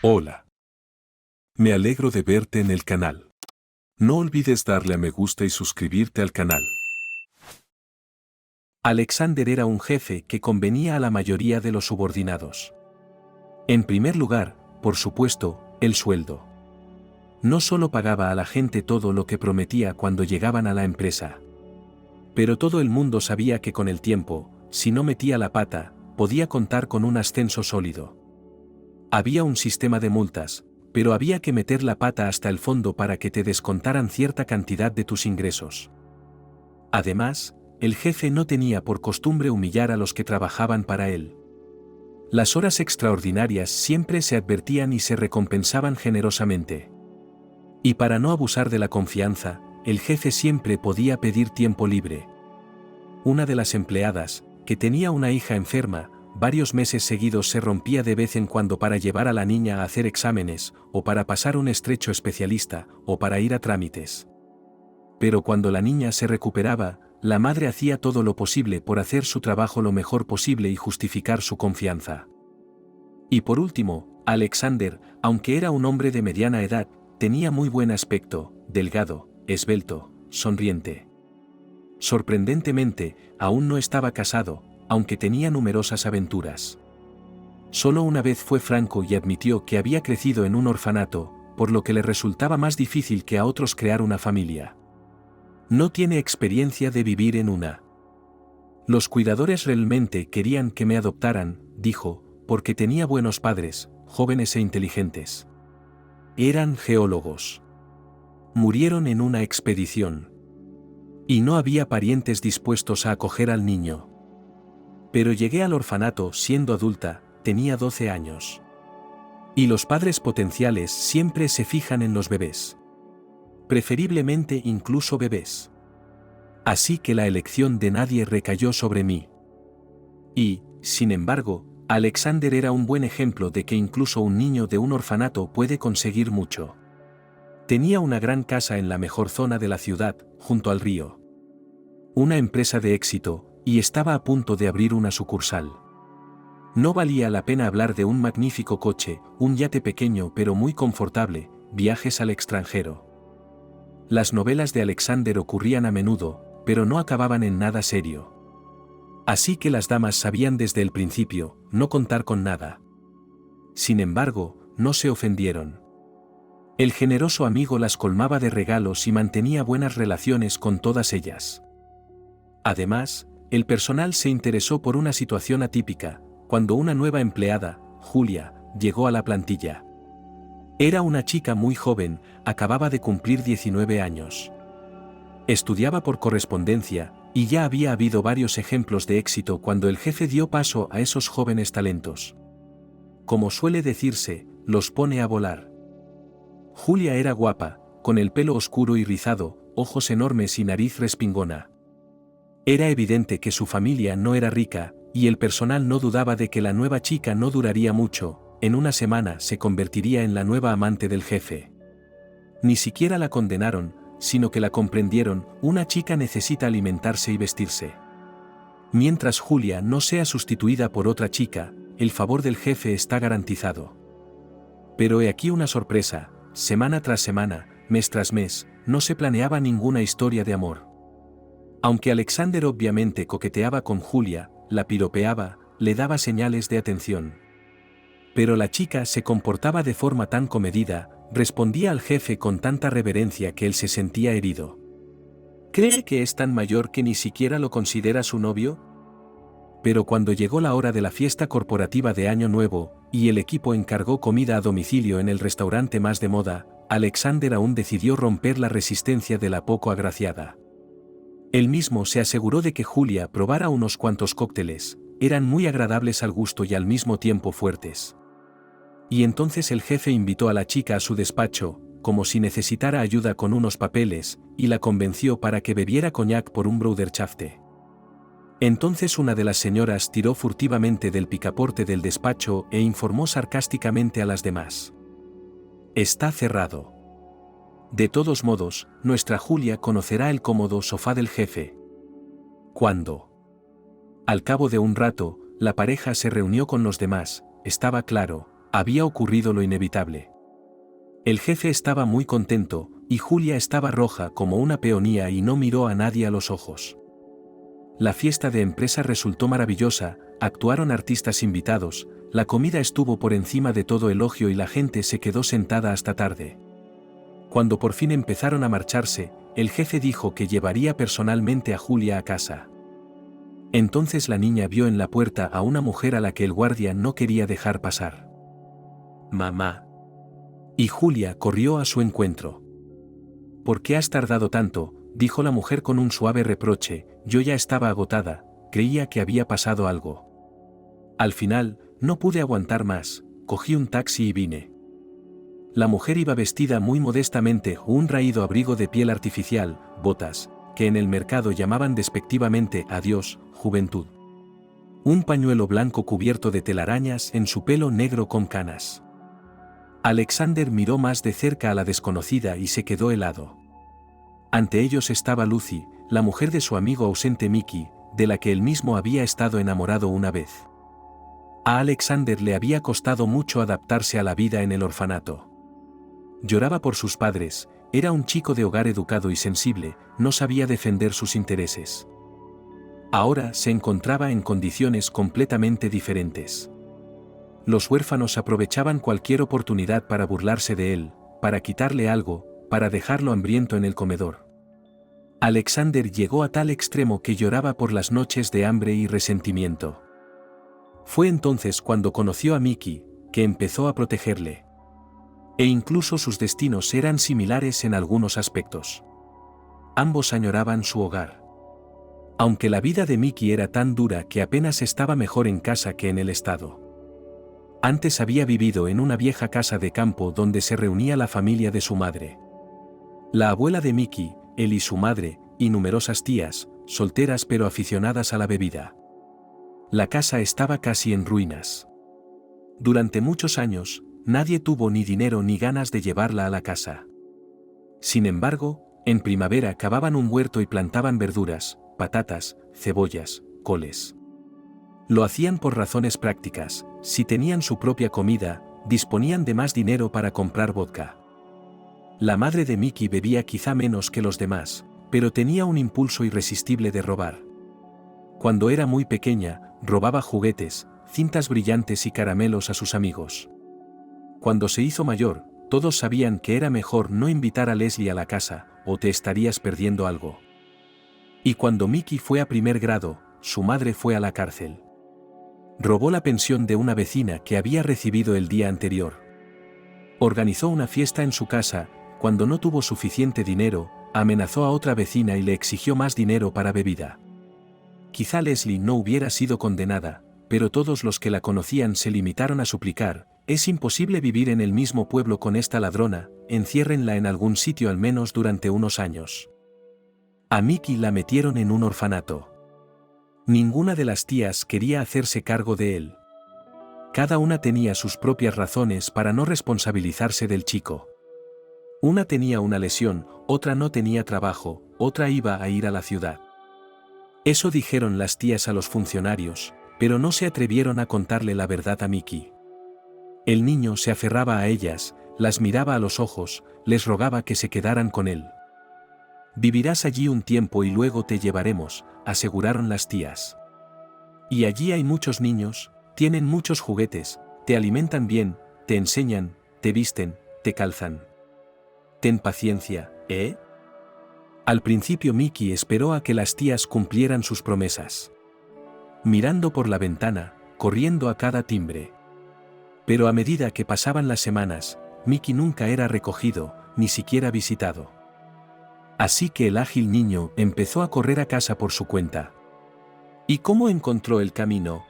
Hola. Me alegro de verte en el canal. No olvides darle a me gusta y suscribirte al canal. Alexander era un jefe que convenía a la mayoría de los subordinados. En primer lugar, por supuesto, el sueldo. No solo pagaba a la gente todo lo que prometía cuando llegaban a la empresa. Pero todo el mundo sabía que con el tiempo, si no metía la pata, podía contar con un ascenso sólido. Había un sistema de multas, pero había que meter la pata hasta el fondo para que te descontaran cierta cantidad de tus ingresos. Además, el jefe no tenía por costumbre humillar a los que trabajaban para él. Las horas extraordinarias siempre se advertían y se recompensaban generosamente. Y para no abusar de la confianza, el jefe siempre podía pedir tiempo libre. Una de las empleadas, que tenía una hija enferma, varios meses seguidos se rompía de vez en cuando para llevar a la niña a hacer exámenes, o para pasar un estrecho especialista, o para ir a trámites. Pero cuando la niña se recuperaba, la madre hacía todo lo posible por hacer su trabajo lo mejor posible y justificar su confianza. Y por último, Alexander, aunque era un hombre de mediana edad, tenía muy buen aspecto, delgado, esbelto, sonriente. Sorprendentemente, aún no estaba casado, aunque tenía numerosas aventuras. Solo una vez fue franco y admitió que había crecido en un orfanato, por lo que le resultaba más difícil que a otros crear una familia. No tiene experiencia de vivir en una. Los cuidadores realmente querían que me adoptaran, dijo, porque tenía buenos padres, jóvenes e inteligentes. Eran geólogos. Murieron en una expedición. Y no había parientes dispuestos a acoger al niño. Pero llegué al orfanato siendo adulta, tenía 12 años. Y los padres potenciales siempre se fijan en los bebés. Preferiblemente incluso bebés. Así que la elección de nadie recayó sobre mí. Y, sin embargo, Alexander era un buen ejemplo de que incluso un niño de un orfanato puede conseguir mucho. Tenía una gran casa en la mejor zona de la ciudad, junto al río. Una empresa de éxito, y estaba a punto de abrir una sucursal. No valía la pena hablar de un magnífico coche, un yate pequeño pero muy confortable, viajes al extranjero. Las novelas de Alexander ocurrían a menudo, pero no acababan en nada serio. Así que las damas sabían desde el principio, no contar con nada. Sin embargo, no se ofendieron. El generoso amigo las colmaba de regalos y mantenía buenas relaciones con todas ellas. Además, el personal se interesó por una situación atípica, cuando una nueva empleada, Julia, llegó a la plantilla. Era una chica muy joven, acababa de cumplir 19 años. Estudiaba por correspondencia, y ya había habido varios ejemplos de éxito cuando el jefe dio paso a esos jóvenes talentos. Como suele decirse, los pone a volar. Julia era guapa, con el pelo oscuro y rizado, ojos enormes y nariz respingona. Era evidente que su familia no era rica, y el personal no dudaba de que la nueva chica no duraría mucho, en una semana se convertiría en la nueva amante del jefe. Ni siquiera la condenaron, sino que la comprendieron, una chica necesita alimentarse y vestirse. Mientras Julia no sea sustituida por otra chica, el favor del jefe está garantizado. Pero he aquí una sorpresa, semana tras semana, mes tras mes, no se planeaba ninguna historia de amor. Aunque Alexander obviamente coqueteaba con Julia, la piropeaba, le daba señales de atención. Pero la chica se comportaba de forma tan comedida, respondía al jefe con tanta reverencia que él se sentía herido. ¿Cree que es tan mayor que ni siquiera lo considera su novio? Pero cuando llegó la hora de la fiesta corporativa de Año Nuevo, y el equipo encargó comida a domicilio en el restaurante más de moda, Alexander aún decidió romper la resistencia de la poco agraciada. Él mismo se aseguró de que Julia probara unos cuantos cócteles, eran muy agradables al gusto y al mismo tiempo fuertes. Y entonces el jefe invitó a la chica a su despacho, como si necesitara ayuda con unos papeles, y la convenció para que bebiera coñac por un Bruderschaft. Entonces una de las señoras tiró furtivamente del picaporte del despacho e informó sarcásticamente a las demás. Está cerrado. De todos modos, nuestra Julia conocerá el cómodo sofá del jefe. ¿Cuándo? Al cabo de un rato, la pareja se reunió con los demás, estaba claro, Había ocurrido lo inevitable. El jefe estaba muy contento, y Julia estaba roja como una peonía y no miró a nadie a los ojos. La fiesta de empresa resultó maravillosa, actuaron artistas invitados, la comida estuvo por encima de todo elogio y la gente se quedó sentada hasta tarde. Cuando por fin empezaron a marcharse, el jefe dijo que llevaría personalmente a Julia a casa. Entonces la niña vio en la puerta a una mujer a la que el guardia no quería dejar pasar. «Mamá». Y Julia corrió a su encuentro. «¿Por qué has tardado tanto?», dijo la mujer con un suave reproche. «Yo ya estaba agotada, creía que había pasado algo. Al final, no pude aguantar más, cogí un taxi y vine». La mujer iba vestida muy modestamente, un raído abrigo de piel artificial, botas, que en el mercado llamaban despectivamente «Adiós, juventud». Un pañuelo blanco cubierto de telarañas en su pelo negro con canas. Alexander miró más de cerca a la desconocida y se quedó helado. Ante ellos estaba Lucy, la mujer de su amigo ausente Mickey, de la que él mismo había estado enamorado una vez. A Alexander le había costado mucho adaptarse a la vida en el orfanato. Lloraba por sus padres, era un chico de hogar educado y sensible, no sabía defender sus intereses. Ahora se encontraba en condiciones completamente diferentes. Los huérfanos aprovechaban cualquier oportunidad para burlarse de él, para quitarle algo, para dejarlo hambriento en el comedor. Alexander llegó a tal extremo que lloraba por las noches de hambre y resentimiento. Fue entonces cuando conoció a Mickey, que empezó a protegerle. E incluso sus destinos eran similares en algunos aspectos. Ambos añoraban su hogar. Aunque la vida de Mickey era tan dura que apenas estaba mejor en casa que en el estado. Antes había vivido en una vieja casa de campo donde se reunía la familia de su madre. La abuela de Mickey, él y su madre, y numerosas tías, solteras pero aficionadas a la bebida. La casa estaba casi en ruinas. Durante muchos años, nadie tuvo ni dinero ni ganas de llevarla a la casa. Sin embargo, en primavera cavaban un huerto y plantaban verduras, patatas, cebollas, coles. Lo hacían por razones prácticas. Si tenían su propia comida, disponían de más dinero para comprar vodka. La madre de Mickey bebía quizá menos que los demás, pero tenía un impulso irresistible de robar. Cuando era muy pequeña, robaba juguetes, cintas brillantes y caramelos a sus amigos. Cuando se hizo mayor, todos sabían que era mejor no invitar a Leslie a la casa, o te estarías perdiendo algo. Y cuando Mickey fue a primer grado, su madre fue a la cárcel. Robó la pensión de una vecina que había recibido el día anterior. Organizó una fiesta en su casa, cuando no tuvo suficiente dinero, amenazó a otra vecina y le exigió más dinero para bebida. Quizá Leslie no hubiera sido condenada, pero todos los que la conocían se limitaron a suplicar: «Es imposible vivir en el mismo pueblo con esta ladrona, enciérrenla en algún sitio al menos durante unos años». A Mickey la metieron en un orfanato. Ninguna de las tías quería hacerse cargo de él. Cada una tenía sus propias razones para no responsabilizarse del chico. Una tenía una lesión, otra no tenía trabajo, otra iba a ir a la ciudad. Eso dijeron las tías a los funcionarios, pero no se atrevieron a contarle la verdad a Mickey. El niño se aferraba a ellas, las miraba a los ojos, les rogaba que se quedaran con él. «Vivirás allí un tiempo y luego te llevaremos», aseguraron las tías. «Y allí hay muchos niños, tienen muchos juguetes, te alimentan bien, te enseñan, te visten, te calzan. Ten paciencia, ¿eh?». Al principio Mickey esperó a que las tías cumplieran sus promesas. Mirando por la ventana, corriendo a cada timbre. Pero a medida que pasaban las semanas, Mickey nunca era recogido, ni siquiera visitado. Así que el ágil niño empezó a correr a casa por su cuenta. ¿Y cómo encontró el camino?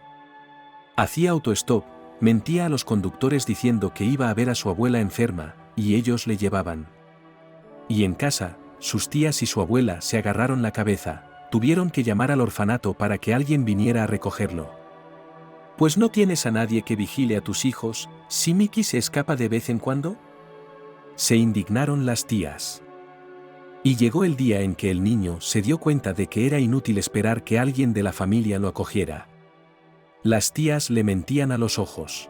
Hacía autostop, mentía a los conductores diciendo que iba a ver a su abuela enferma, y ellos le llevaban. Y en casa, sus tías y su abuela se agarraron la cabeza, tuvieron que llamar al orfanato para que alguien viniera a recogerlo. «Pues no tienes a nadie que vigile a tus hijos, si Mickey se escapa de vez en cuando». Se indignaron las tías. Y llegó el día en que el niño se dio cuenta de que era inútil esperar que alguien de la familia lo acogiera. Las tías le mentían a los ojos.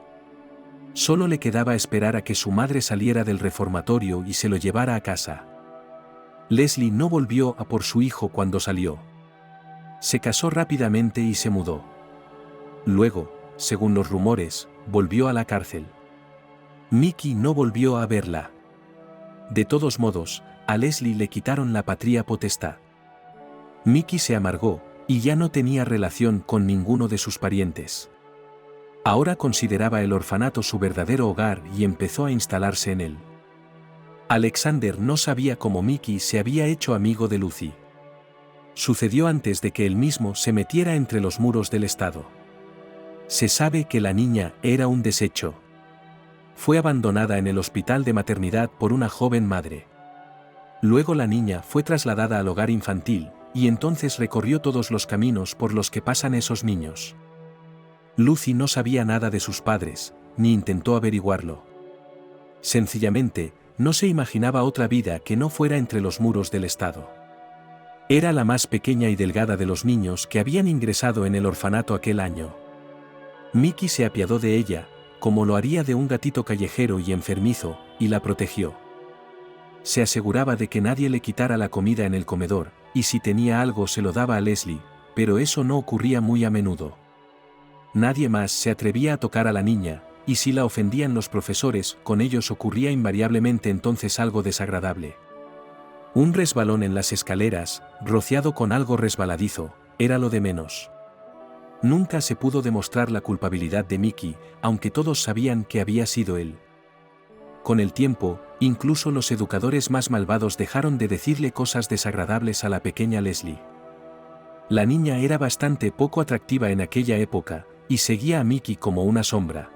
Solo le quedaba esperar a que su madre saliera del reformatorio y se lo llevara a casa. Leslie no volvió a por su hijo cuando salió. Se casó rápidamente y se mudó. Luego, según los rumores, volvió a la cárcel. Mickey no volvió a verla. De todos modos, a Leslie le quitaron la patria potestad. Mickey se amargó, y ya no tenía relación con ninguno de sus parientes. Ahora consideraba el orfanato su verdadero hogar y empezó a instalarse en él. Alexander no sabía cómo Mickey se había hecho amigo de Lucy. Sucedió antes de que él mismo se metiera entre los muros del estado. Se sabe que la niña era un desecho. Fue abandonada en el hospital de maternidad por una joven madre. Luego la niña fue trasladada al hogar infantil, y entonces recorrió todos los caminos por los que pasan esos niños. Lucy no sabía nada de sus padres, ni intentó averiguarlo. Sencillamente, no se imaginaba otra vida que no fuera entre los muros del estado. Era la más pequeña y delgada de los niños que habían ingresado en el orfanato aquel año. Mickey se apiadó de ella, como lo haría de un gatito callejero y enfermizo, y la protegió. Se aseguraba de que nadie le quitara la comida en el comedor, y si tenía algo se lo daba a Leslie, pero eso no ocurría muy a menudo. Nadie más se atrevía a tocar a la niña, y si la ofendían los profesores, con ellos ocurría invariablemente entonces algo desagradable. Un resbalón en las escaleras, rociado con algo resbaladizo, era lo de menos. Nunca se pudo demostrar la culpabilidad de Mickey, aunque todos sabían que había sido él. Con el tiempo, incluso los educadores más malvados dejaron de decirle cosas desagradables a la pequeña Leslie. La niña era bastante poco atractiva en aquella época, y seguía a Mickey como una sombra.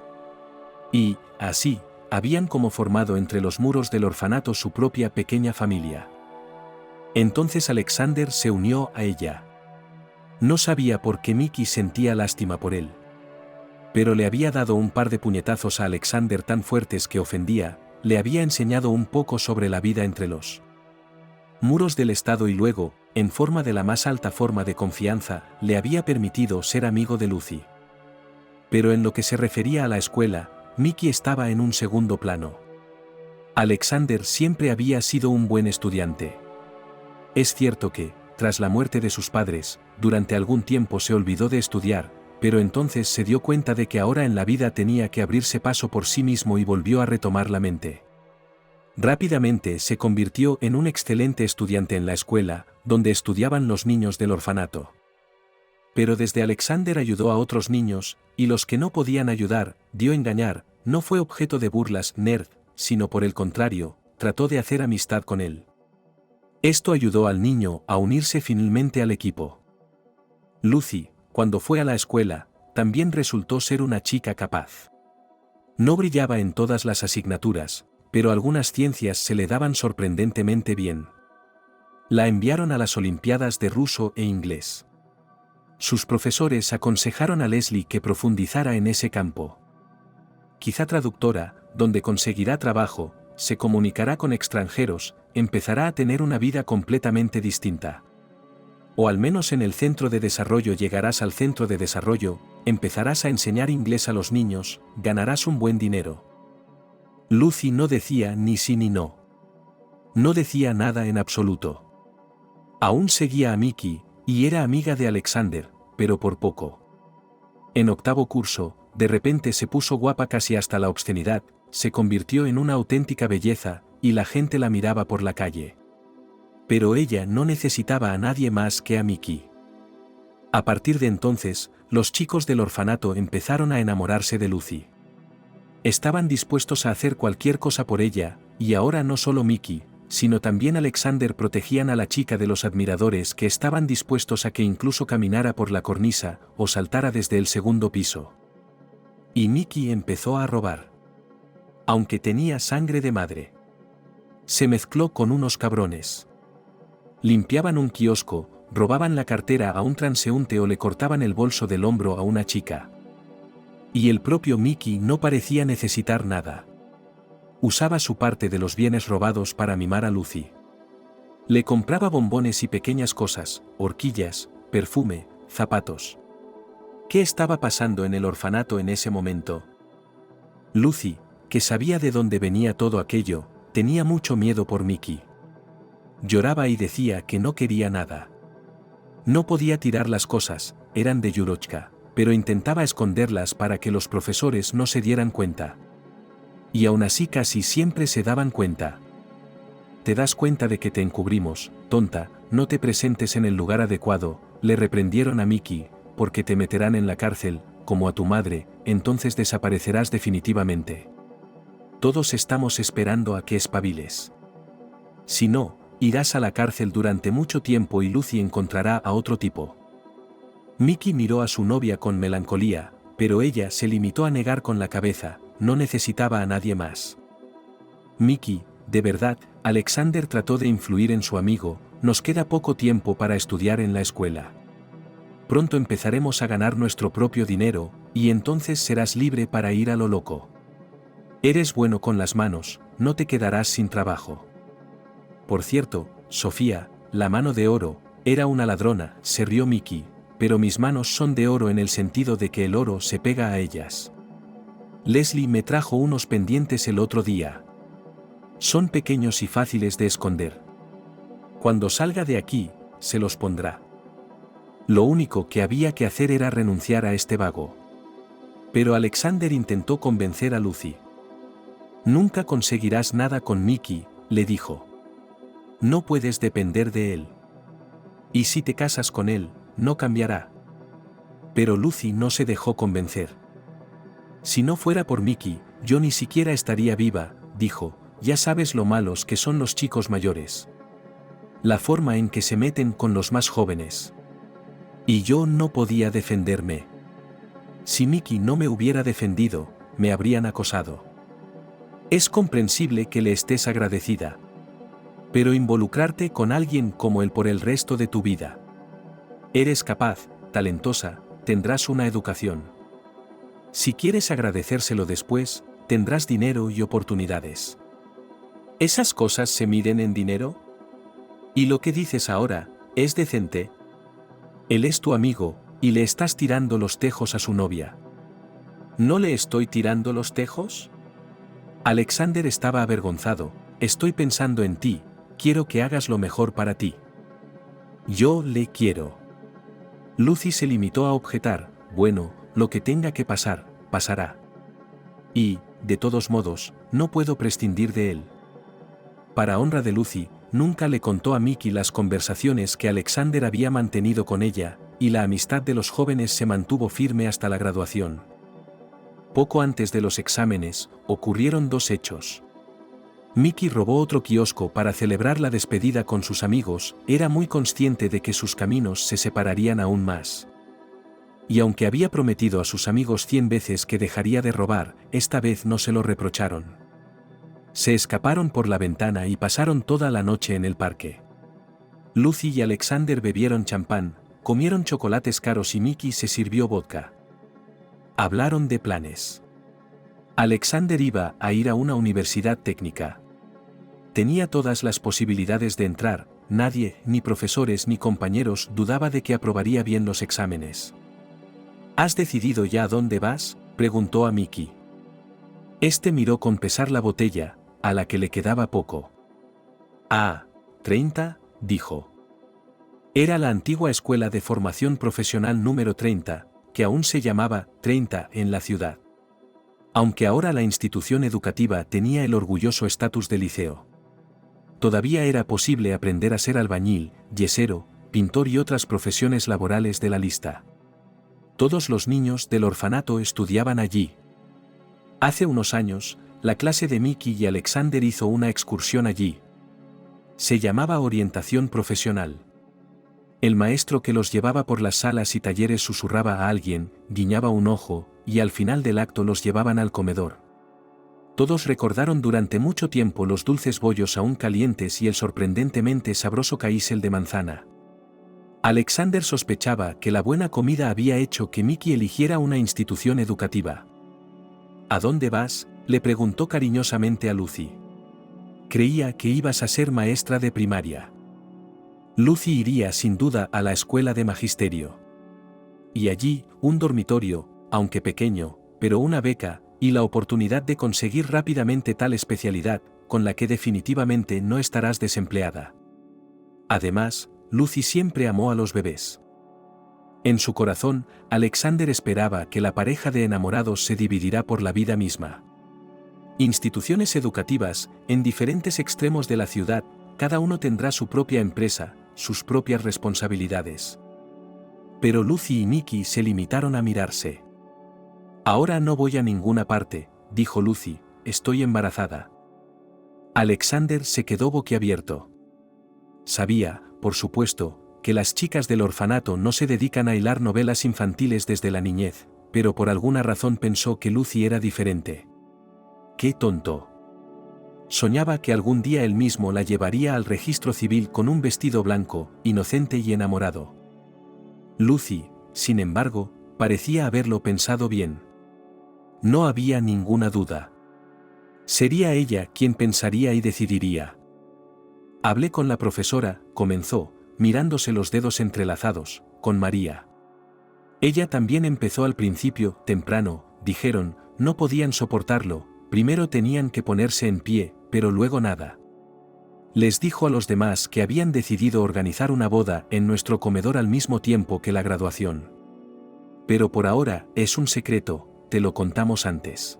Y, así, habían como formado entre los muros del orfanato su propia pequeña familia. Entonces Alexander se unió a ella. No sabía por qué Mickey sentía lástima por él. Pero le había dado un par de puñetazos a Alexander tan fuertes que ofendía, le había enseñado un poco sobre la vida entre los muros del estado y luego, en forma de la más alta forma de confianza, le había permitido ser amigo de Lucy. Pero en lo que se refería a la escuela, Mickey estaba en un segundo plano. Alexander siempre había sido un buen estudiante. Es cierto que, tras la muerte de sus padres, durante algún tiempo se olvidó de estudiar, pero entonces se dio cuenta de que ahora en la vida tenía que abrirse paso por sí mismo y volvió a retomar la mente. Rápidamente se convirtió en un excelente estudiante en la escuela, donde estudiaban los niños del orfanato. Pero desde Alexander ayudó a otros niños, y los que no podían ayudar, dio engañar, no fue objeto de burlas nerd, sino por el contrario, trató de hacer amistad con él. Esto ayudó al niño a unirse finalmente al equipo. Lucy, cuando fue a la escuela, también resultó ser una chica capaz. No brillaba en todas las asignaturas, pero algunas ciencias se le daban sorprendentemente bien. La enviaron a las Olimpiadas de ruso e inglés. Sus profesores aconsejaron a Leslie que profundizara en ese campo. Quizá traductora, donde conseguirá trabajo, se comunicará con extranjeros, empezará a tener una vida completamente distinta. O al menos en el centro de desarrollo llegarás al centro de desarrollo, empezarás a enseñar inglés a los niños, ganarás un buen dinero. Lucy no decía ni sí ni no. No decía nada en absoluto. Aún seguía a Mickey, y era amiga de Alexander, pero por poco. En octavo curso, de repente se puso guapa casi hasta la obscenidad, se convirtió en una auténtica belleza, y la gente la miraba por la calle. Pero ella no necesitaba a nadie más que a Mickey. A partir de entonces, los chicos del orfanato empezaron a enamorarse de Lucy. Estaban dispuestos a hacer cualquier cosa por ella, y ahora no solo Mickey, sino también Alexander protegían a la chica de los admiradores que estaban dispuestos a que incluso caminara por la cornisa o saltara desde el segundo piso. Y Mickey empezó a robar. Aunque tenía sangre de madre. Se mezcló con unos cabrones. Limpiaban un kiosco, robaban la cartera a un transeúnte o le cortaban el bolso del hombro a una chica. Y el propio Mickey no parecía necesitar nada. Usaba su parte de los bienes robados para mimar a Lucy. Le compraba bombones y pequeñas cosas, horquillas, perfume, zapatos. ¿Qué estaba pasando en el orfanato en ese momento? Lucy, que sabía de dónde venía todo aquello, tenía mucho miedo por Mickey. Lloraba y decía que no quería nada. No podía tirar las cosas, eran de Yurochka, pero intentaba esconderlas para que los profesores no se dieran cuenta. Y aún así casi siempre se daban cuenta. «Te das cuenta de que te encubrimos, tonta, no te presentes en el lugar adecuado», le reprendieron a Mickey, «porque te meterán en la cárcel, como a tu madre, entonces desaparecerás definitivamente. Todos estamos esperando a que espabiles. Si no, irás a la cárcel durante mucho tiempo y Lucy encontrará a otro tipo». Mickey miró a su novia con melancolía, pero ella se limitó a negar con la cabeza, no necesitaba a nadie más. «Mickey, de verdad», Alexander trató de influir en su amigo, «nos queda poco tiempo para estudiar en la escuela. Pronto empezaremos a ganar nuestro propio dinero, y entonces serás libre para ir a lo loco. Eres bueno con las manos, no te quedarás sin trabajo. Por cierto, Sofía, la mano de oro, era una ladrona», se rió Mickey, «pero mis manos son de oro en el sentido de que el oro se pega a ellas. Leslie me trajo unos pendientes el otro día. Son pequeños y fáciles de esconder. Cuando salga de aquí, se los pondrá». Lo único que había que hacer era renunciar a este vago. Pero Alexander intentó convencer a Lucy. «Nunca conseguirás nada con Mickey», le dijo. «No puedes depender de él. Y si te casas con él, no cambiará». Pero Lucy no se dejó convencer. «Si no fuera por Mickey, yo ni siquiera estaría viva», dijo, «ya sabes lo malos que son los chicos mayores. La forma en que se meten con los más jóvenes. Y yo no podía defenderme. Si Mickey no me hubiera defendido, me habrían acosado. Es comprensible que le estés agradecida. Pero involucrarte con alguien como él por el resto de tu vida. Eres capaz, talentosa, tendrás una educación. Si quieres agradecérselo después, tendrás dinero y oportunidades. ¿Esas cosas se miden en dinero? ¿Y lo que dices ahora, es decente? Él es tu amigo, y le estás tirando los tejos a su novia». «¿No le estoy tirando los tejos?» Alexander estaba avergonzado. «Estoy pensando en ti, quiero que hagas lo mejor para ti». «Yo le quiero». Lucy se limitó a objetar, «bueno, lo que tenga que pasar, pasará. Y, de todos modos, no puedo prescindir de él». Para honra de Lucy, nunca le contó a Mickey las conversaciones que Alexander había mantenido con ella, y la amistad de los jóvenes se mantuvo firme hasta la graduación. Poco antes de los exámenes, ocurrieron dos hechos. Mickey robó otro kiosco para celebrar la despedida con sus amigos, era muy consciente de que sus caminos se separarían aún más. Y aunque había prometido a sus amigos 100 veces que dejaría de robar, esta vez no se lo reprocharon. Se escaparon por la ventana y pasaron toda la noche en el parque. Lucy y Alexander bebieron champán, comieron chocolates caros y Mickey se sirvió vodka. Hablaron de planes. Alexander iba a ir a una universidad técnica. Tenía todas las posibilidades de entrar, nadie, ni profesores ni compañeros, dudaba de que aprobaría bien los exámenes. «¿Has decidido ya a dónde vas?», preguntó a Mickey. Este miró con pesar la botella, a la que le quedaba poco. «Ah, 30», dijo. Era la antigua escuela de formación profesional número 30, que aún se llamaba 30 en la ciudad. Aunque ahora la institución educativa tenía el orgulloso estatus de liceo. Todavía era posible aprender a ser albañil, yesero, pintor y otras profesiones laborales de la lista. Todos los niños del orfanato estudiaban allí. Hace unos años, la clase de Mickey y Alexander hizo una excursión allí. Se llamaba orientación profesional. El maestro que los llevaba por las salas y talleres susurraba a alguien, guiñaba un ojo, y al final del acto los llevaban al comedor. Todos recordaron durante mucho tiempo los dulces bollos aún calientes y el sorprendentemente sabroso caísel de manzana. Alexander sospechaba que la buena comida había hecho que Mickey eligiera una institución educativa. «¿A dónde vas?», le preguntó cariñosamente a Lucy. «Creía que ibas a ser maestra de primaria». Lucy iría sin duda a la escuela de magisterio. Y allí, un dormitorio, aunque pequeño, pero una beca, y la oportunidad de conseguir rápidamente tal especialidad, con la que definitivamente no estarás desempleada. Además, Lucy siempre amó a los bebés. En su corazón, Alexander esperaba que la pareja de enamorados se dividirá por la vida misma. Instituciones educativas, en diferentes extremos de la ciudad, cada uno tendrá su propia empresa, sus propias responsabilidades. Pero Lucy y Mickey se limitaron a mirarse. «Ahora no voy a ninguna parte», dijo Lucy, «estoy embarazada». Alexander se quedó boquiabierto. Sabía, por supuesto, que las chicas del orfanato no se dedican a hilar novelas infantiles desde la niñez, pero por alguna razón pensó que Lucy era diferente. ¡Qué tonto! Soñaba que algún día él mismo la llevaría al registro civil con un vestido blanco, inocente y enamorado. Lucy, sin embargo, parecía haberlo pensado bien. No había ninguna duda. Sería ella quien pensaría y decidiría. «Hablé con la profesora», comenzó, mirándose los dedos entrelazados, «con María. Ella también empezó al principio, temprano, dijeron, no podían soportarlo, primero tenían que ponerse en pie, pero luego nada. Les dijo a los demás que habían decidido organizar una boda en nuestro comedor al mismo tiempo que la graduación. Pero por ahora, es un secreto, te lo contamos antes.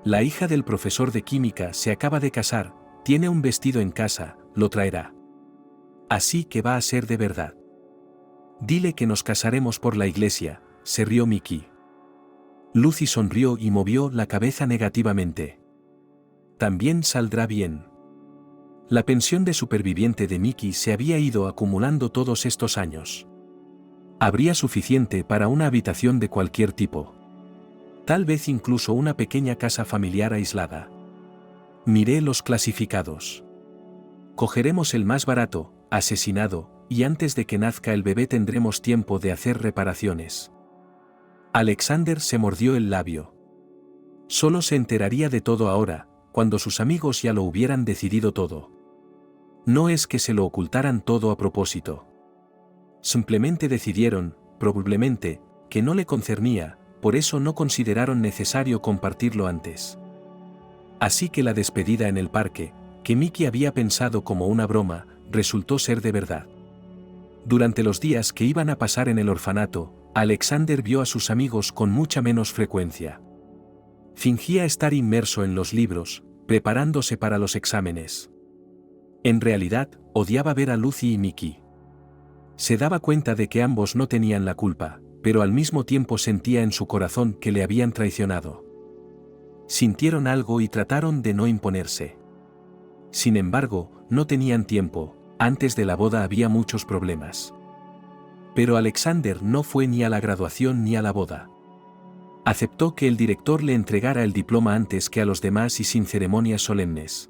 La hija del profesor de química se acaba de casar, tiene un vestido en casa, lo traerá. Así que va a ser de verdad. Dile que nos casaremos por la iglesia», se rió Mickey. Lucy sonrió y movió la cabeza negativamente. «También saldrá bien». La pensión de superviviente de Mickey se había ido acumulando todos estos años. Habría suficiente para una habitación de cualquier tipo. Tal vez incluso una pequeña casa familiar aislada. Miré los clasificados. Cogeremos el más barato, asesinado, y antes de que nazca el bebé tendremos tiempo de hacer reparaciones. Alexander se mordió el labio. Solo se enteraría de todo ahora, cuando sus amigos ya lo hubieran decidido todo. No es que se lo ocultaran todo a propósito. Simplemente decidieron, probablemente, que no le concernía, por eso no consideraron necesario compartirlo antes. Así que la despedida en el parque, que Mickey había pensado como una broma, resultó ser de verdad. Durante los días que iban a pasar en el orfanato, Alexander vio a sus amigos con mucha menos frecuencia. Fingía estar inmerso en los libros, preparándose para los exámenes. En realidad, odiaba ver a Lucy y Mickey. Se daba cuenta de que ambos no tenían la culpa, pero al mismo tiempo sentía en su corazón que le habían traicionado. Sintieron algo y trataron de no imponerse. Sin embargo, no tenían tiempo, antes de la boda había muchos problemas. Pero Alexander no fue ni a la graduación ni a la boda. Aceptó que el director le entregara el diploma antes que a los demás y sin ceremonias solemnes.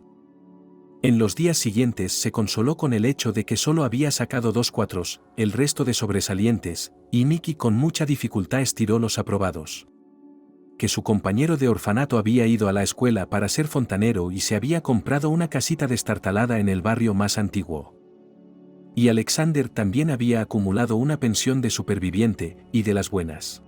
En los días siguientes se consoló con el hecho de que solo había sacado 2 4, el resto de sobresalientes, y Mickey con mucha dificultad estiró los aprobados. Que su compañero de orfanato había ido a la escuela para ser fontanero y se había comprado una casita destartalada en el barrio más antiguo. Y Alexander también había acumulado una pensión de superviviente, y de las buenas.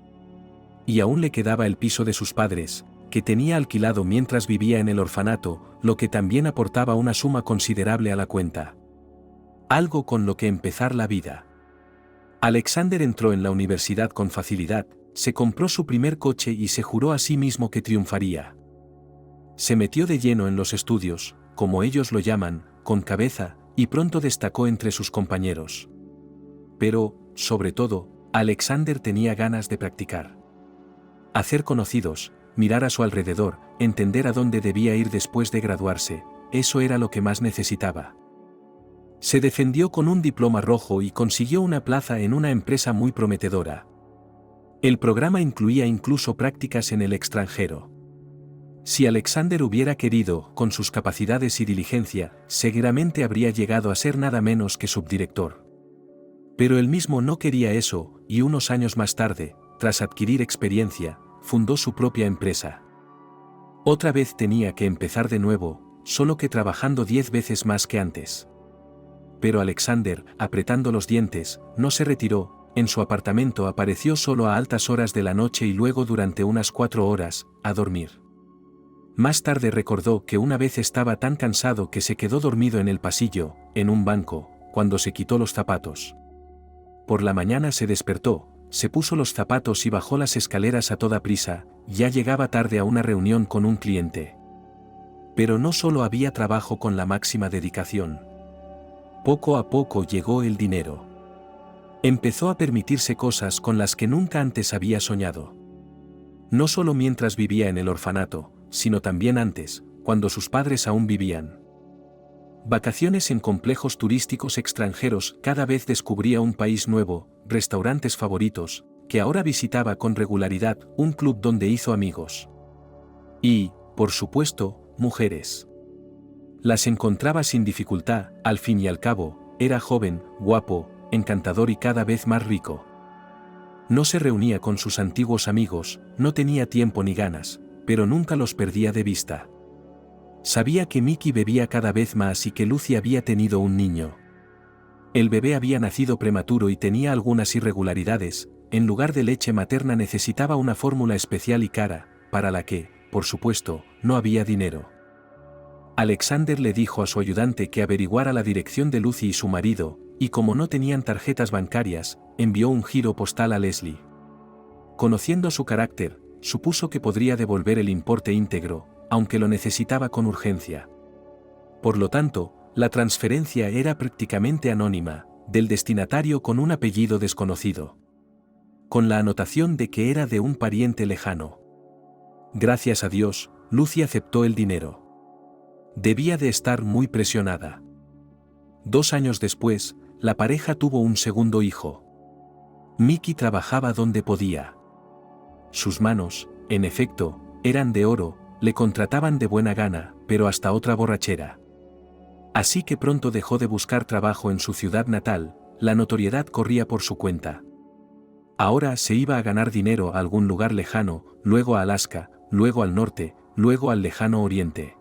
Y aún le quedaba el piso de sus padres, que tenía alquilado mientras vivía en el orfanato, lo que también aportaba una suma considerable a la cuenta. Algo con lo que empezar la vida. Alexander entró en la universidad con facilidad, se compró su primer coche y se juró a sí mismo que triunfaría. Se metió de lleno en los estudios, como ellos lo llaman, con cabeza, y pronto destacó entre sus compañeros. Pero, sobre todo, Alexander tenía ganas de practicar. Hacer conocidos, mirar a su alrededor, entender a dónde debía ir después de graduarse, eso era lo que más necesitaba. Se defendió con un diploma rojo y consiguió una plaza en una empresa muy prometedora. El programa incluía incluso prácticas en el extranjero. Si Alexander hubiera querido, con sus capacidades y diligencia, seguramente habría llegado a ser nada menos que subdirector. Pero él mismo no quería eso, y unos años más tarde, tras adquirir experiencia, fundó su propia empresa. Otra vez tenía que empezar de nuevo, solo que trabajando 10 veces más que antes. Pero Alexander, apretando los dientes, no se retiró, en su apartamento apareció solo a altas horas de la noche y luego durante unas 4 horas, a dormir. Más tarde recordó que una vez estaba tan cansado que se quedó dormido en el pasillo, en un banco, cuando se quitó los zapatos. Por la mañana se despertó, se puso los zapatos y bajó las escaleras a toda prisa, ya llegaba tarde a una reunión con un cliente. Pero no solo había trabajo con la máxima dedicación. Poco a poco llegó el dinero. Empezó a permitirse cosas con las que nunca antes había soñado. No solo mientras vivía en el orfanato, sino también antes, cuando sus padres aún vivían. Vacaciones en complejos turísticos extranjeros, cada vez descubría un país nuevo, restaurantes favoritos, que ahora visitaba con regularidad, un club donde hizo amigos. Y, por supuesto, mujeres. Las encontraba sin dificultad, al fin y al cabo, era joven, guapo, encantador y cada vez más rico. No se reunía con sus antiguos amigos, no tenía tiempo ni ganas, pero nunca los perdía de vista. Sabía que Mickey bebía cada vez más y que Lucy había tenido un niño. El bebé había nacido prematuro y tenía algunas irregularidades, en lugar de leche materna necesitaba una fórmula especial y cara, para la que, por supuesto, no había dinero. Alexander le dijo a su ayudante que averiguara la dirección de Lucy y su marido, y como no tenían tarjetas bancarias, envió un giro postal a Leslie. Conociendo su carácter, supuso que podría devolver el importe íntegro, aunque lo necesitaba con urgencia. Por lo tanto, la transferencia era prácticamente anónima, del destinatario con un apellido desconocido. Con la anotación de que era de un pariente lejano. Gracias a Dios, Lucy aceptó el dinero. Debía de estar muy presionada. 2 años después, la pareja tuvo un segundo hijo. Mickey trabajaba donde podía. Sus manos, en efecto, eran de oro, le contrataban de buena gana, pero hasta otra borrachera. Así que pronto dejó de buscar trabajo en su ciudad natal, la notoriedad corría por su cuenta. Ahora se iba a ganar dinero a algún lugar lejano, luego a Alaska, luego al norte, luego al lejano oriente.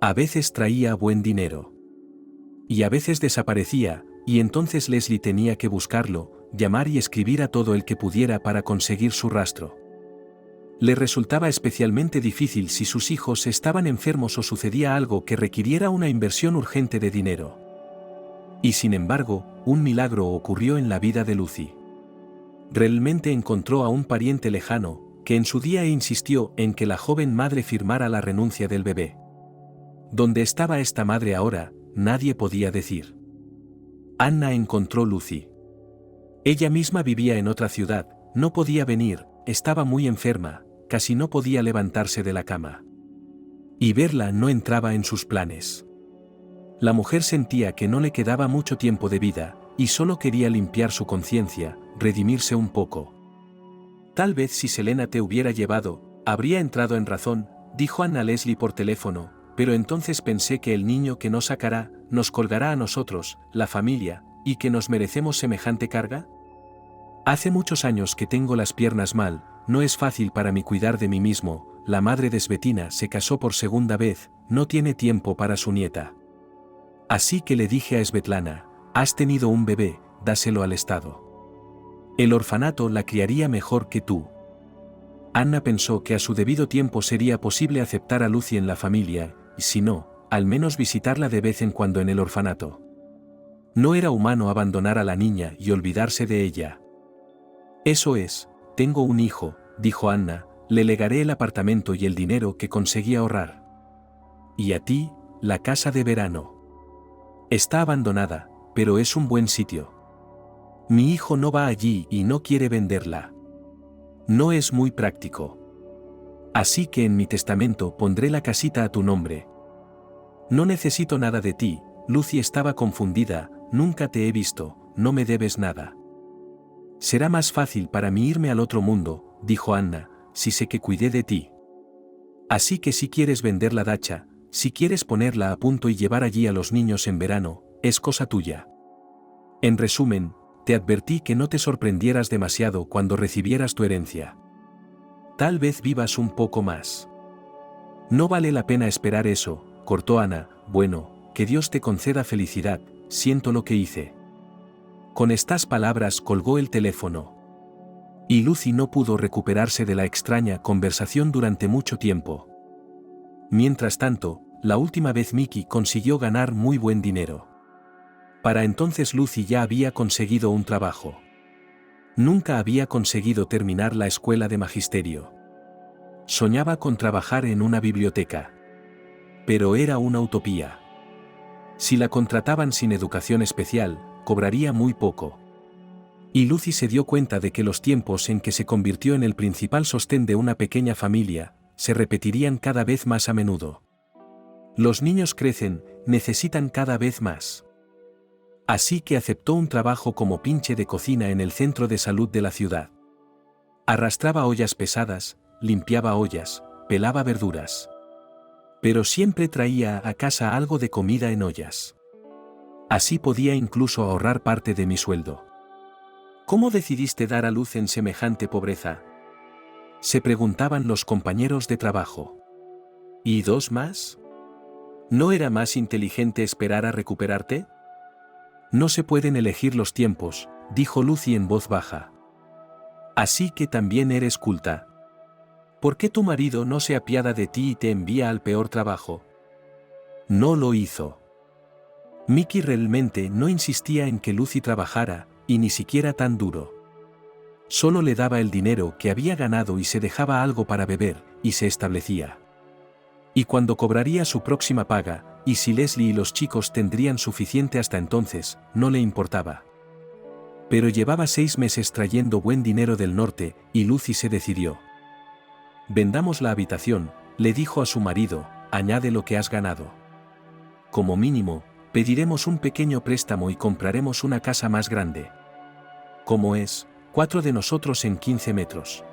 A veces traía buen dinero. Y a veces desaparecía, y entonces Leslie tenía que buscarlo, llamar y escribir a todo el que pudiera para conseguir su rastro. Le resultaba especialmente difícil si sus hijos estaban enfermos o sucedía algo que requiriera una inversión urgente de dinero. Y sin embargo, un milagro ocurrió en la vida de Lucy. Realmente encontró a un pariente lejano, que en su día insistió en que la joven madre firmara la renuncia del bebé. ¿Dónde estaba esta madre ahora? Nadie podía decir. Anna encontró Lucy. Ella misma vivía en otra ciudad, no podía venir, estaba muy enferma, casi no podía levantarse de la cama. Y verla no entraba en sus planes. La mujer sentía que no le quedaba mucho tiempo de vida, y solo quería limpiar su conciencia, redimirse un poco. Tal vez si Selena te hubiera llevado, habría entrado en razón, dijo Anna Leslie por teléfono, pero entonces pensé que el niño que nos sacará, nos colgará a nosotros, la familia, y que nos merecemos semejante carga. Hace muchos años que tengo las piernas mal, no es fácil para mí cuidar de mí mismo, la madre de Svetlana se casó por segunda vez, no tiene tiempo para su nieta. Así que le dije a Svetlana, has tenido un bebé, dáselo al Estado. El orfanato la criaría mejor que tú. Anna pensó que a su debido tiempo sería posible aceptar a Lucy en la familia, y si no, al menos visitarla de vez en cuando en el orfanato. No era humano abandonar a la niña y olvidarse de ella. Eso es, tengo un hijo, dijo Anna, le legaré el apartamento y el dinero que conseguí ahorrar. Y a ti, la casa de verano. Está abandonada, pero es un buen sitio. Mi hijo no va allí y no quiere venderla. No es muy práctico. Así que en mi testamento pondré la casita a tu nombre. No necesito nada de ti, Lucy estaba confundida, nunca te he visto, no me debes nada. Será más fácil para mí irme al otro mundo, dijo Anna, si sé que cuidé de ti. Así que si quieres vender la dacha, si quieres ponerla a punto y llevar allí a los niños en verano, es cosa tuya. En resumen, te advertí que no te sorprendieras demasiado cuando recibieras tu herencia. Tal vez vivas un poco más. No vale la pena esperar eso, cortó Anna, bueno, que Dios te conceda felicidad, siento lo que hice. Con estas palabras colgó el teléfono. Y Lucy no pudo recuperarse de la extraña conversación durante mucho tiempo. Mientras tanto, la última vez Mickey consiguió ganar muy buen dinero. Para entonces Lucy ya había conseguido un trabajo. Nunca había conseguido terminar la escuela de magisterio. Soñaba con trabajar en una biblioteca. Pero era una utopía. Si la contrataban sin educación especial, cobraría muy poco. Y Lucy se dio cuenta de que los tiempos en que se convirtió en el principal sostén de una pequeña familia, se repetirían cada vez más a menudo. Los niños crecen, necesitan cada vez más. Así que aceptó un trabajo como pinche de cocina en el centro de salud de la ciudad. Arrastraba ollas pesadas, limpiaba ollas, pelaba verduras. Pero siempre traía a casa algo de comida en ollas. Así podía incluso ahorrar parte de mi sueldo. ¿Cómo decidiste dar a luz en semejante pobreza?, se preguntaban los compañeros de trabajo. ¿Y dos más? ¿No era más inteligente esperar a recuperarte? No se pueden elegir los tiempos, dijo Lucy en voz baja. Así que también eres culta. ¿Por qué tu marido no se apiada de ti y te envía al peor trabajo? No lo hizo. Mickey realmente no insistía en que Lucy trabajara, y ni siquiera tan duro. Solo le daba el dinero que había ganado y se dejaba algo para beber, y se establecía. Y cuando cobraría su próxima paga, y si Leslie y los chicos tendrían suficiente hasta entonces, no le importaba. Pero llevaba 6 meses trayendo buen dinero del norte, y Lucy se decidió. «Vendamos la habitación», le dijo a su marido, «añade lo que has ganado. Como mínimo, pediremos un pequeño préstamo y compraremos una casa más grande. ¿Cómo es? 4 de nosotros en 15 metros».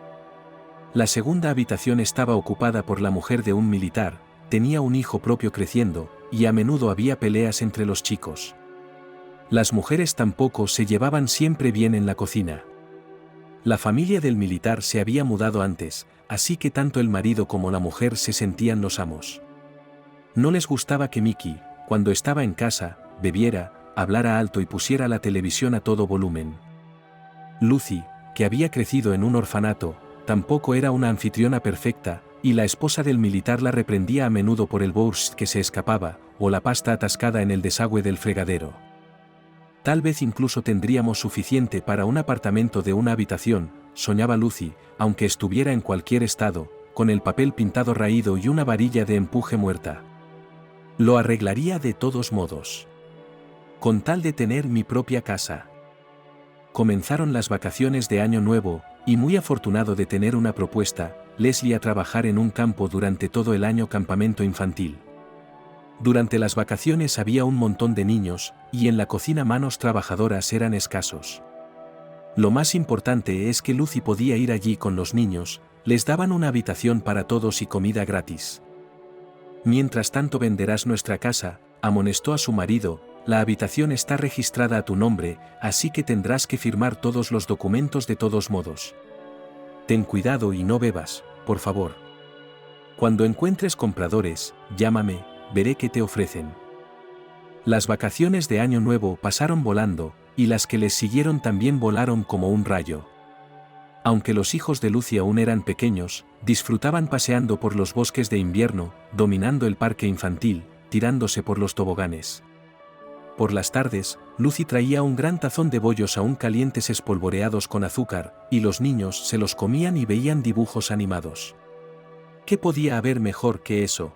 La segunda habitación estaba ocupada por la mujer de un militar, tenía un hijo propio creciendo, y a menudo había peleas entre los chicos. Las mujeres tampoco se llevaban siempre bien en la cocina. La familia del militar se había mudado antes, así que tanto el marido como la mujer se sentían los amos. No les gustaba que Mickey, cuando estaba en casa, bebiera, hablara alto y pusiera la televisión a todo volumen. Lucy, que había crecido en un orfanato, tampoco era una anfitriona perfecta, y la esposa del militar la reprendía a menudo por el borscht que se escapaba, o la pasta atascada en el desagüe del fregadero. Tal vez incluso tendríamos suficiente para un apartamento de una habitación, soñaba Lucy, aunque estuviera en cualquier estado, con el papel pintado raído y una varilla de empuje muerta. Lo arreglaría de todos modos. Con tal de tener mi propia casa. Comenzaron las vacaciones de Año Nuevo, y muy afortunado de tener una propuesta, Leslie a trabajar en un campo durante todo el año campamento infantil. Durante las vacaciones había un montón de niños, y en la cocina manos trabajadoras eran escasos. Lo más importante es que Lucy podía ir allí con los niños, les daban una habitación para todos y comida gratis. Mientras tanto venderás nuestra casa, amonestó a su marido, la habitación está registrada a tu nombre, así que tendrás que firmar todos los documentos de todos modos. Ten cuidado y no bebas, por favor. Cuando encuentres compradores, llámame, veré qué te ofrecen. Las vacaciones de Año Nuevo pasaron volando, y las que les siguieron también volaron como un rayo. Aunque los hijos de Lucy aún eran pequeños, disfrutaban paseando por los bosques de invierno, dominando el parque infantil, tirándose por los toboganes. Por las tardes, Lucy traía un gran tazón de bollos aún calientes espolvoreados con azúcar, y los niños se los comían y veían dibujos animados. ¿Qué podía haber mejor que eso?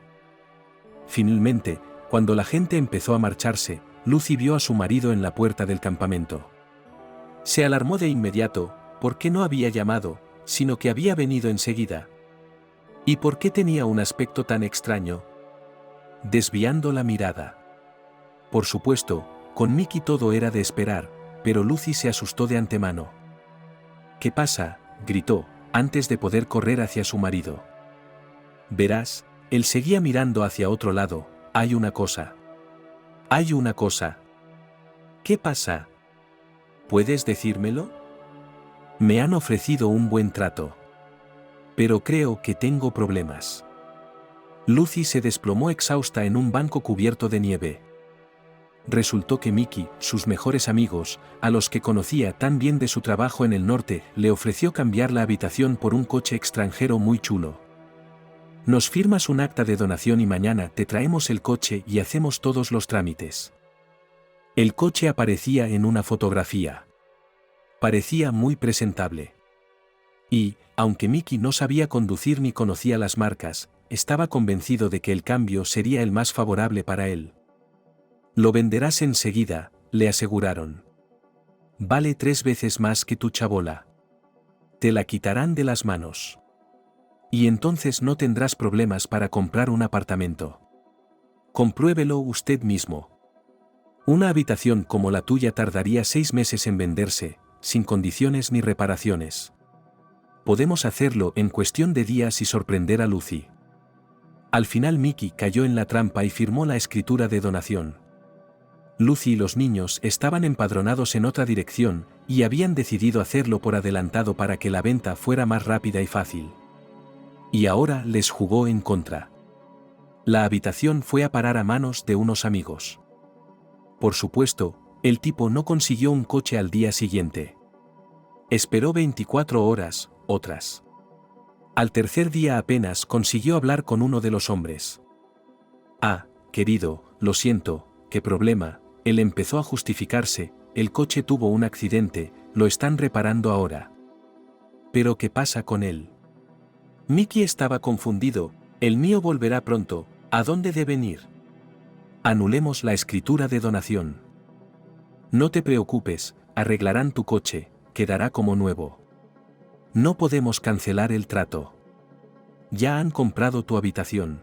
Finalmente, cuando la gente empezó a marcharse, Lucy vio a su marido en la puerta del campamento. Se alarmó de inmediato, ¿por qué no había llamado, sino que había venido enseguida? ¿Y por qué tenía un aspecto tan extraño? Desviando la mirada. Por supuesto, con Mickey todo era de esperar, pero Lucy se asustó de antemano. ¿Qué pasa?, gritó, antes de poder correr hacia su marido. Verás, él seguía mirando hacia otro lado, hay una cosa. Hay una cosa. ¿Qué pasa? ¿Puedes decírmelo? Me han ofrecido un buen trato. Pero creo que tengo problemas. Lucy se desplomó exhausta en un banco cubierto de nieve. resultó que Mickey, sus mejores amigos, a los que conocía tan bien de su trabajo en el norte, le ofreció cambiar la habitación por un coche extranjero muy chulo. Nos firmas un acta de donación y mañana te traemos el coche y hacemos todos los trámites. El coche aparecía en una fotografía. Parecía muy presentable. Y, aunque Mickey no sabía conducir ni conocía las marcas, estaba convencido de que el cambio sería el más favorable para él. Lo venderás enseguida, le aseguraron. Vale 3 veces más que tu chabola. Te la quitarán de las manos. Y entonces no tendrás problemas para comprar un apartamento. Compruébelo usted mismo. Una habitación como la tuya tardaría 6 meses en venderse, sin condiciones ni reparaciones. Podemos hacerlo en cuestión de días y sorprender a Lucy. Al final Mickey cayó en la trampa y firmó la escritura de donación. Lucy y los niños estaban empadronados en otra dirección y habían decidido hacerlo por adelantado para que la venta fuera más rápida y fácil. Y ahora les jugó en contra. La habitación fue a parar a manos de unos amigos. Por supuesto, el tipo no consiguió un coche al día siguiente. Esperó 24 horas, otras. Al tercer día apenas consiguió hablar con uno de los hombres. Ah, querido, lo siento, ¿qué problema? Él empezó a justificarse, el coche tuvo un accidente, lo están reparando ahora. ¿Pero qué pasa con él? Mickey estaba confundido, el mío volverá pronto, ¿a dónde deben ir? Anulemos la escritura de donación. No te preocupes, arreglarán tu coche, quedará como nuevo. No podemos cancelar el trato. Ya han comprado tu habitación.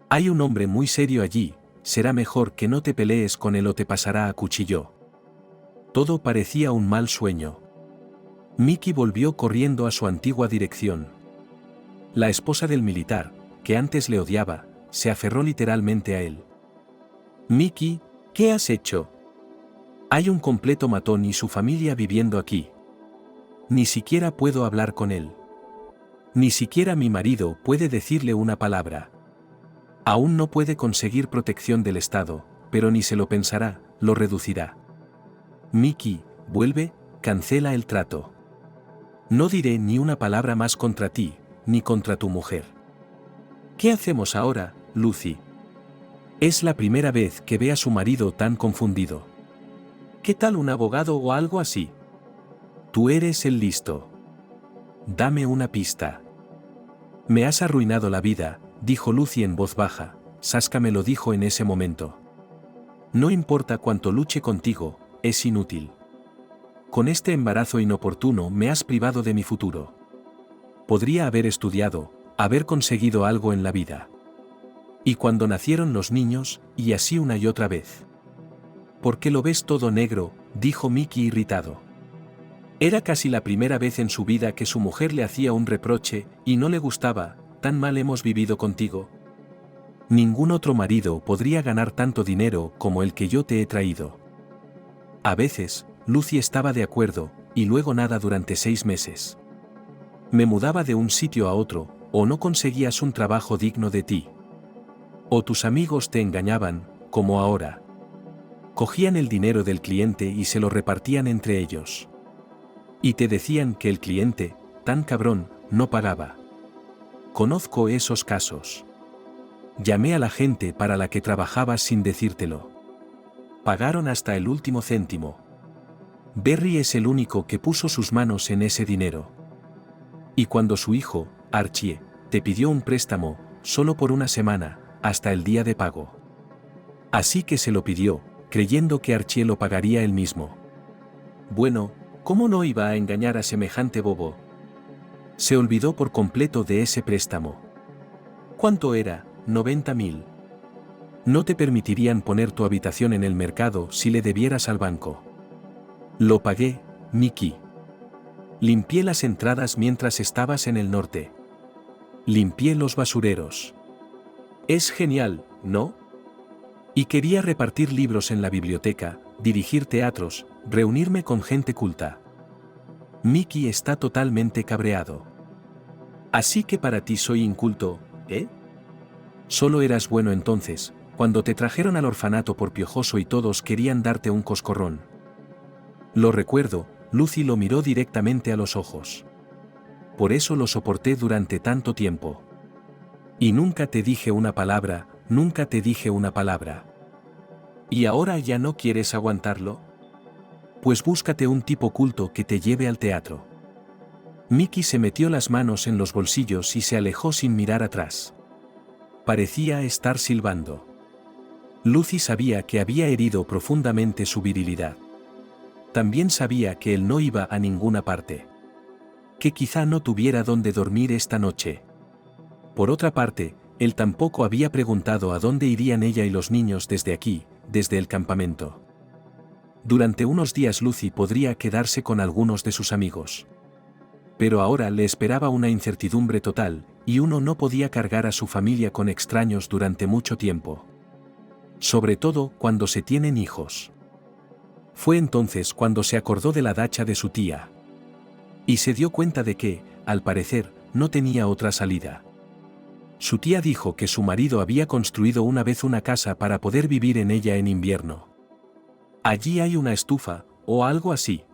Hay un hombre muy serio allí, será mejor que no te pelees con él o te pasará a cuchillo. Todo parecía un mal sueño. Mickey volvió corriendo a su antigua dirección. La esposa del militar, que antes le odiaba, se aferró literalmente a él. Mickey, ¿qué has hecho? Hay un completo matón y su familia viviendo aquí. Ni siquiera puedo hablar con él. Ni siquiera mi marido puede decirle una palabra. Aún no puede conseguir protección del Estado, pero ni se lo pensará, lo reducirá. Mickey, vuelve, cancela el trato. No diré ni una palabra más contra ti, ni contra tu mujer. ¿Qué hacemos ahora, Lucy? Es la primera vez que ve a su marido tan confundido. ¿Qué tal un abogado o algo así? Tú eres el listo. Dame una pista. Me has arruinado la vida, dijo Lucy en voz baja. Saskia me lo dijo en ese momento. No importa cuánto luche contigo, es inútil. Con este embarazo inoportuno me has privado de mi futuro. Podría haber estudiado, haber conseguido algo en la vida. Y cuando nacieron los niños, y así una y otra vez. ¿Por qué lo ves todo negro?, dijo Mickey irritado. Era casi la primera vez en su vida que su mujer le hacía un reproche, y no le gustaba, tan mal hemos vivido contigo. Ningún otro marido podría ganar tanto dinero como el que yo te he traído. A veces, Lucy estaba de acuerdo, y luego nada durante 6 meses. Me mudaba de un sitio a otro, o no conseguías un trabajo digno de ti. O tus amigos te engañaban, como ahora. Cogían el dinero del cliente y se lo repartían entre ellos. Y te decían que el cliente, tan cabrón, no pagaba. Conozco esos casos. Llamé a la gente para la que trabajabas sin decírtelo. Pagaron hasta el último céntimo. Berry es el único que puso sus manos en ese dinero. Y cuando su hijo, Archie, te pidió un préstamo, solo por una semana, hasta el día de pago. Así que se lo pidió, creyendo que Archie lo pagaría él mismo. Bueno, ¿cómo no iba a engañar a semejante bobo? Se olvidó por completo de ese préstamo. ¿Cuánto era? 90.000. No te permitirían poner tu habitación en el mercado si le debieras al banco. Lo pagué, Mickey. Limpié las entradas mientras estabas en el norte. Limpié los basureros. Es genial, ¿no? Y quería repartir libros en la biblioteca, dirigir teatros, reunirme con gente culta. Mickey está totalmente cabreado. Así que para ti soy inculto, ¿eh? Solo eras bueno entonces, Cuando te trajeron al orfanato por piojoso y todos querían darte un coscorrón. Lo recuerdo, Lucy lo miró directamente a los ojos. Por eso lo soporté durante tanto tiempo. Y nunca te dije una palabra, nunca te dije una palabra. ¿Y ahora ya no quieres aguantarlo? Pues búscate un tipo culto que te lleve al teatro. Mickey se metió las manos en los bolsillos y se alejó sin mirar atrás. Parecía estar silbando. Lucy sabía que había herido profundamente su virilidad. También sabía que él no iba a ninguna parte. Que quizá no tuviera dónde dormir esta noche. Por otra parte, él tampoco había preguntado a dónde irían ella y los niños desde aquí, desde el campamento. Durante unos días Lucy podría quedarse con algunos de sus amigos. Pero ahora le esperaba una incertidumbre total, y uno no podía cargar a su familia con extraños durante mucho tiempo. Sobre todo cuando se tienen hijos. Fue entonces cuando se acordó de la dacha de su tía. Y se dio cuenta de que, al parecer, no tenía otra salida. Su tía dijo que su marido había construido una vez una casa para poder vivir en ella en invierno. Allí hay una estufa, o algo así.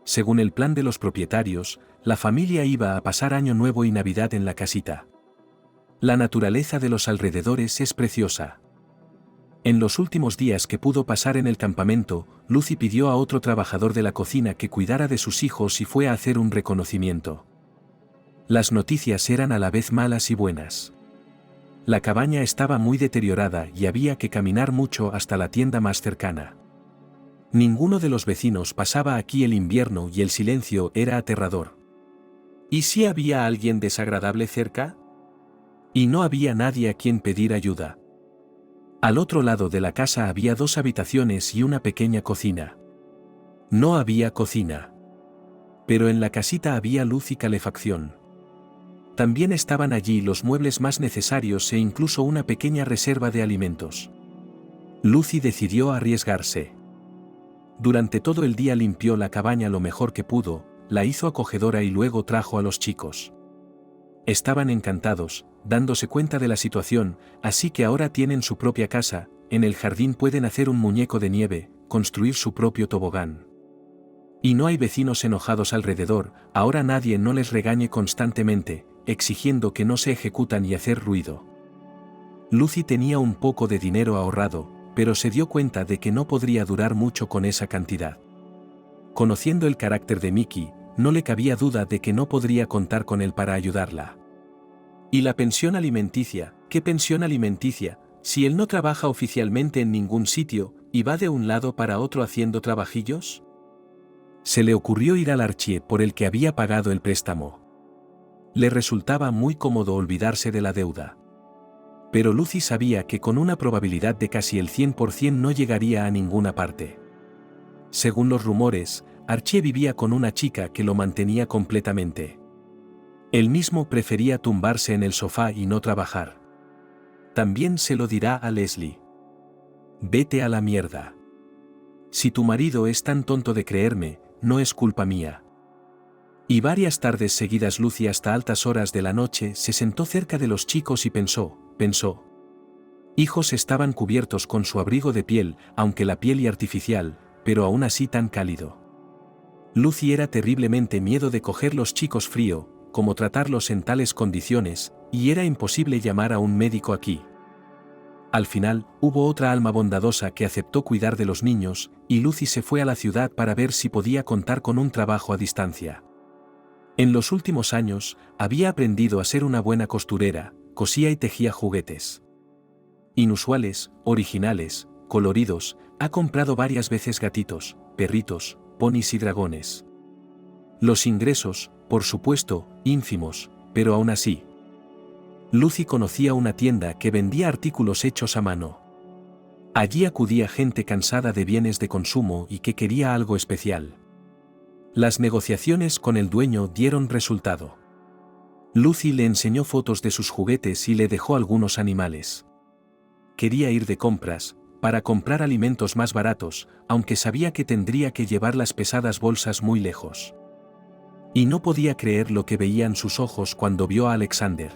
Según el plan de los propietarios, la familia iba a pasar Año Nuevo y Navidad en la casita. La naturaleza de los alrededores es preciosa. En los últimos días que pudo pasar en el campamento, Lucy pidió a otro trabajador de la cocina que cuidara de sus hijos y fue a hacer un reconocimiento. Las noticias eran a la vez malas y buenas. La cabaña estaba muy deteriorada y había que caminar mucho hasta la tienda más cercana. Ninguno de los vecinos pasaba aquí el invierno y el silencio era aterrador. ¿Y si había alguien desagradable cerca? Y no había nadie a quien pedir ayuda. Al otro lado de la casa había 2 habitaciones y una pequeña cocina. No había cocina. Pero en la casita había luz y calefacción. También estaban allí los muebles más necesarios e incluso una pequeña reserva de alimentos. Lucy decidió arriesgarse. Durante todo el día limpió la cabaña lo mejor que pudo, la hizo acogedora y luego trajo a los chicos. Estaban encantados, dándose cuenta de la situación, así que ahora tienen su propia casa, en el jardín pueden hacer un muñeco de nieve, construir su propio tobogán. Y no hay vecinos enojados alrededor, ahora nadie no les regañe constantemente, exigiendo que no se ejecutan y hacer ruido. Lucy tenía un poco de dinero ahorrado, pero se dio cuenta de que no podría durar mucho con esa cantidad. Conociendo el carácter de Mickey, no le cabía duda de que no podría contar con él para ayudarla. ¿Y la pensión alimenticia? ¿Qué pensión alimenticia, si él no trabaja oficialmente en ningún sitio, y va de un lado para otro haciendo trabajillos? Se le ocurrió ir al archier por el que había pagado el préstamo. Le resultaba muy cómodo olvidarse de la deuda. Pero Lucy sabía que con una probabilidad de casi el 100% no llegaría a ninguna parte. Según los rumores, Archie vivía con una chica que lo mantenía completamente. Él mismo prefería tumbarse en el sofá y no trabajar. También se lo dirá a Leslie. Vete a la mierda. Si tu marido es tan tonto de creerme, no es culpa mía. Y varias tardes seguidas Lucy hasta altas horas de la noche se sentó cerca de los chicos y pensó. Hijos estaban cubiertos con su abrigo de piel, aunque la piel y artificial, pero aún así tan cálido. Lucy era terriblemente miedo de coger los chicos frío, como tratarlos en tales condiciones, y era imposible llamar a un médico aquí. Al final, hubo otra alma bondadosa que aceptó cuidar de los niños, y Lucy se fue a la ciudad para ver si podía contar con un trabajo a distancia. En los últimos años, había aprendido a ser una buena costurera, cosía y tejía juguetes. Inusuales, originales, coloridos, ha comprado varias veces gatitos, perritos, ponis y dragones. Los ingresos, por supuesto, ínfimos, pero aún así. Lucy conocía una tienda que vendía artículos hechos a mano. Allí acudía gente cansada de bienes de consumo y que quería algo especial. Las negociaciones con el dueño dieron resultado. Lucy le enseñó fotos de sus juguetes y le dejó algunos animales. Quería ir de compras, para comprar alimentos más baratos, aunque sabía que tendría que llevar las pesadas bolsas muy lejos. Y no podía creer lo que veían sus ojos cuando vio a Alexander.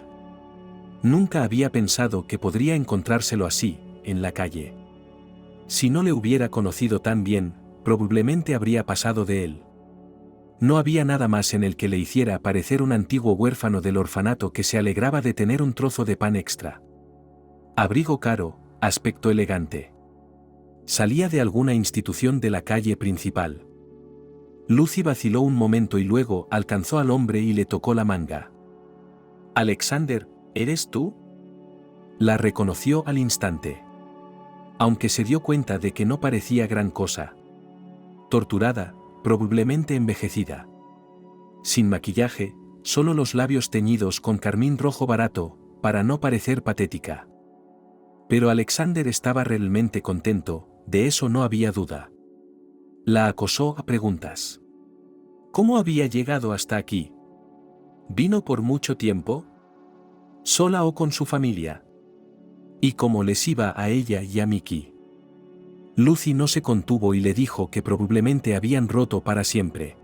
Nunca había pensado que podría encontrárselo así, en la calle. Si no le hubiera conocido tan bien, probablemente habría pasado de él. No había nada más en el que le hiciera parecer un antiguo huérfano del orfanato que se alegraba de tener un trozo de pan extra. Abrigo caro, aspecto elegante. Salía de alguna institución de la calle principal. Lucy vaciló un momento y luego alcanzó al hombre y le tocó la manga. «Alexander, ¿eres tú?». La reconoció al instante. Aunque se dio cuenta de que no parecía gran cosa. Torturada, probablemente envejecida. Sin maquillaje, solo los labios teñidos con carmín rojo barato, para no parecer patética. Pero Alexander estaba realmente contento, de eso no había duda. La acosó a preguntas. ¿Cómo había llegado hasta aquí? ¿Vino por mucho tiempo? ¿Sola o con su familia? ¿Y cómo les iba a ella y a Mickey? Lucy no se contuvo y le dijo que probablemente habían roto para siempre.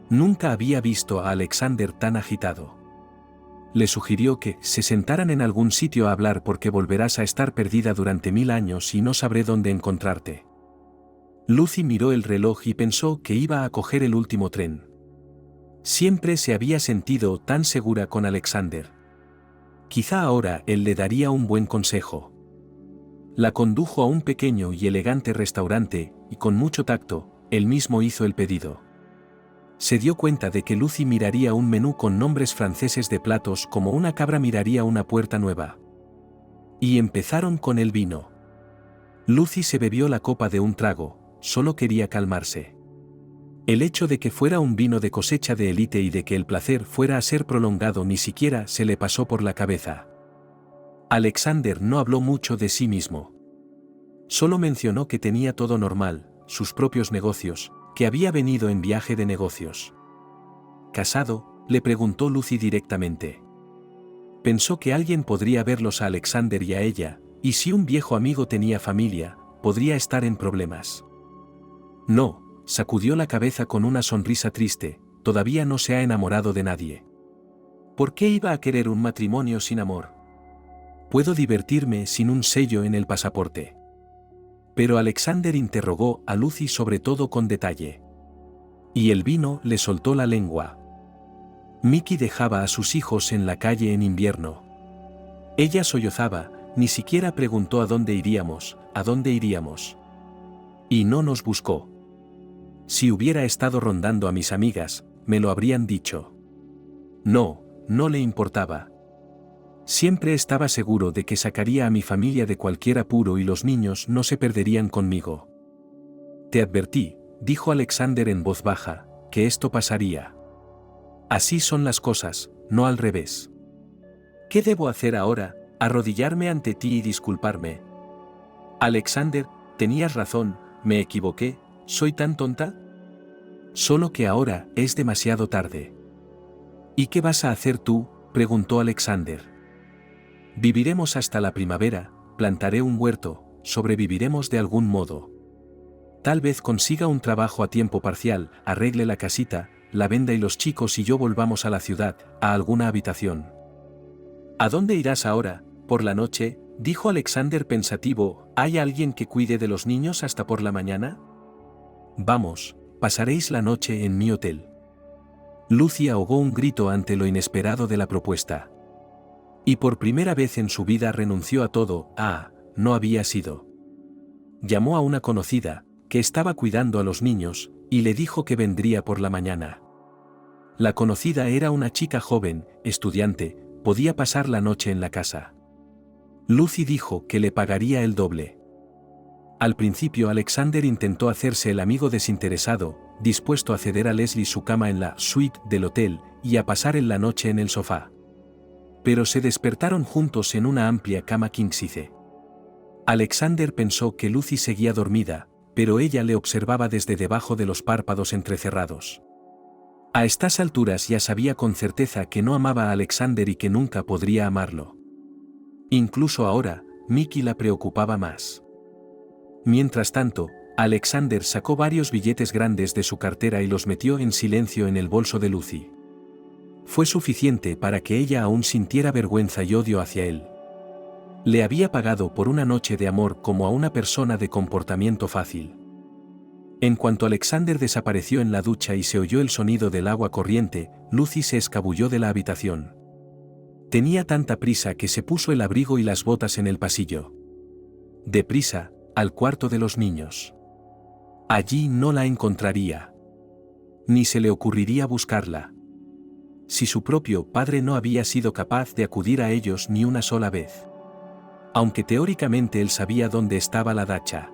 Nunca había visto a Alexander tan agitado. Le sugirió que se sentaran en algún sitio a hablar porque volverás a estar perdida durante 1000 años y no sabré dónde encontrarte. Lucy miró el reloj y pensó que iba a coger el último tren. Siempre se había sentido tan segura con Alexander. Quizá ahora él le daría un buen consejo. La condujo a un pequeño y elegante restaurante, y con mucho tacto, él mismo hizo el pedido. Se dio cuenta de que Lucy miraría un menú con nombres franceses de platos como una cabra miraría una puerta nueva. Y empezaron con el vino. Lucy se bebió la copa de un trago, solo quería calmarse. El hecho de que fuera un vino de cosecha de élite y de que el placer fuera a ser prolongado ni siquiera se le pasó por la cabeza. Alexander no habló mucho de sí mismo. Solo mencionó que tenía todo normal, sus propios negocios, que había venido en viaje de negocios. ¿Casado?, le preguntó Lucy directamente. Pensó que alguien podría verlos a Alexander y a ella, y si un viejo amigo tenía familia, podría estar en problemas. No, sacudió la cabeza con una sonrisa triste, todavía no se ha enamorado de nadie. ¿Por qué iba a querer un matrimonio sin amor? Puedo divertirme sin un sello en el pasaporte. Pero Alexander interrogó a Lucy sobre todo con detalle. Y el vino le soltó la lengua. Mickey dejaba a sus hijos en la calle en invierno. Ella sollozaba, ni siquiera preguntó a dónde iríamos, Y no nos buscó. Si hubiera estado rondando a mis amigas, me lo habrían dicho. No, no le importaba. Siempre estaba seguro de que sacaría a mi familia de cualquier apuro y los niños no se perderían conmigo. Te advertí, dijo Alexander en voz baja, que esto pasaría. Así son las cosas, no al revés. ¿Qué debo hacer ahora? ¿Arrodillarme ante ti y disculparme? Alexander, tenías razón, me equivoqué, ¿soy tan tonta? Solo que ahora es demasiado tarde. ¿Y qué vas a hacer tú?, preguntó Alexander. Viviremos hasta la primavera, plantaré un huerto, sobreviviremos de algún modo. Tal vez consiga un trabajo a tiempo parcial, arregle la casita, la venda y los chicos y yo volvamos a la ciudad, a alguna habitación. ¿A dónde irás ahora, por la noche?, dijo Alexander pensativo, ¿hay alguien que cuide de los niños hasta por la mañana? Vamos, pasaréis la noche en mi hotel. Lucy ahogó un grito ante lo inesperado de la propuesta. Y por primera vez en su vida renunció a todo, no había sido. Llamó a una conocida, que estaba cuidando a los niños, y le dijo que vendría por la mañana. La conocida era una chica joven, estudiante, podía pasar la noche en la casa. Lucy dijo que le pagaría el doble. Al principio Alexander intentó hacerse el amigo desinteresado, dispuesto a ceder a Leslie su cama en la suite del hotel, y a pasar la noche en el sofá. Pero se despertaron juntos en una amplia cama king size. Alexander pensó que Lucy seguía dormida, pero ella le observaba desde debajo de los párpados entrecerrados. A estas alturas ya sabía con certeza que no amaba a Alexander y que nunca podría amarlo. Incluso ahora, Mickey la preocupaba más. Mientras tanto, Alexander sacó varios billetes grandes de su cartera y los metió en silencio en el bolso de Lucy. Fue suficiente para que ella aún sintiera vergüenza y odio hacia él. Le había pagado por una noche de amor como a una persona de comportamiento fácil. En cuanto Alexander desapareció en la ducha y se oyó el sonido del agua corriente, Lucy se escabulló de la habitación. Tenía tanta prisa que se puso el abrigo y las botas en el pasillo. Deprisa, al cuarto de los niños. Allí no la encontraría. Ni se le ocurriría buscarla. Si su propio padre no había sido capaz de acudir a ellos ni una sola vez. Aunque teóricamente él sabía dónde estaba la dacha.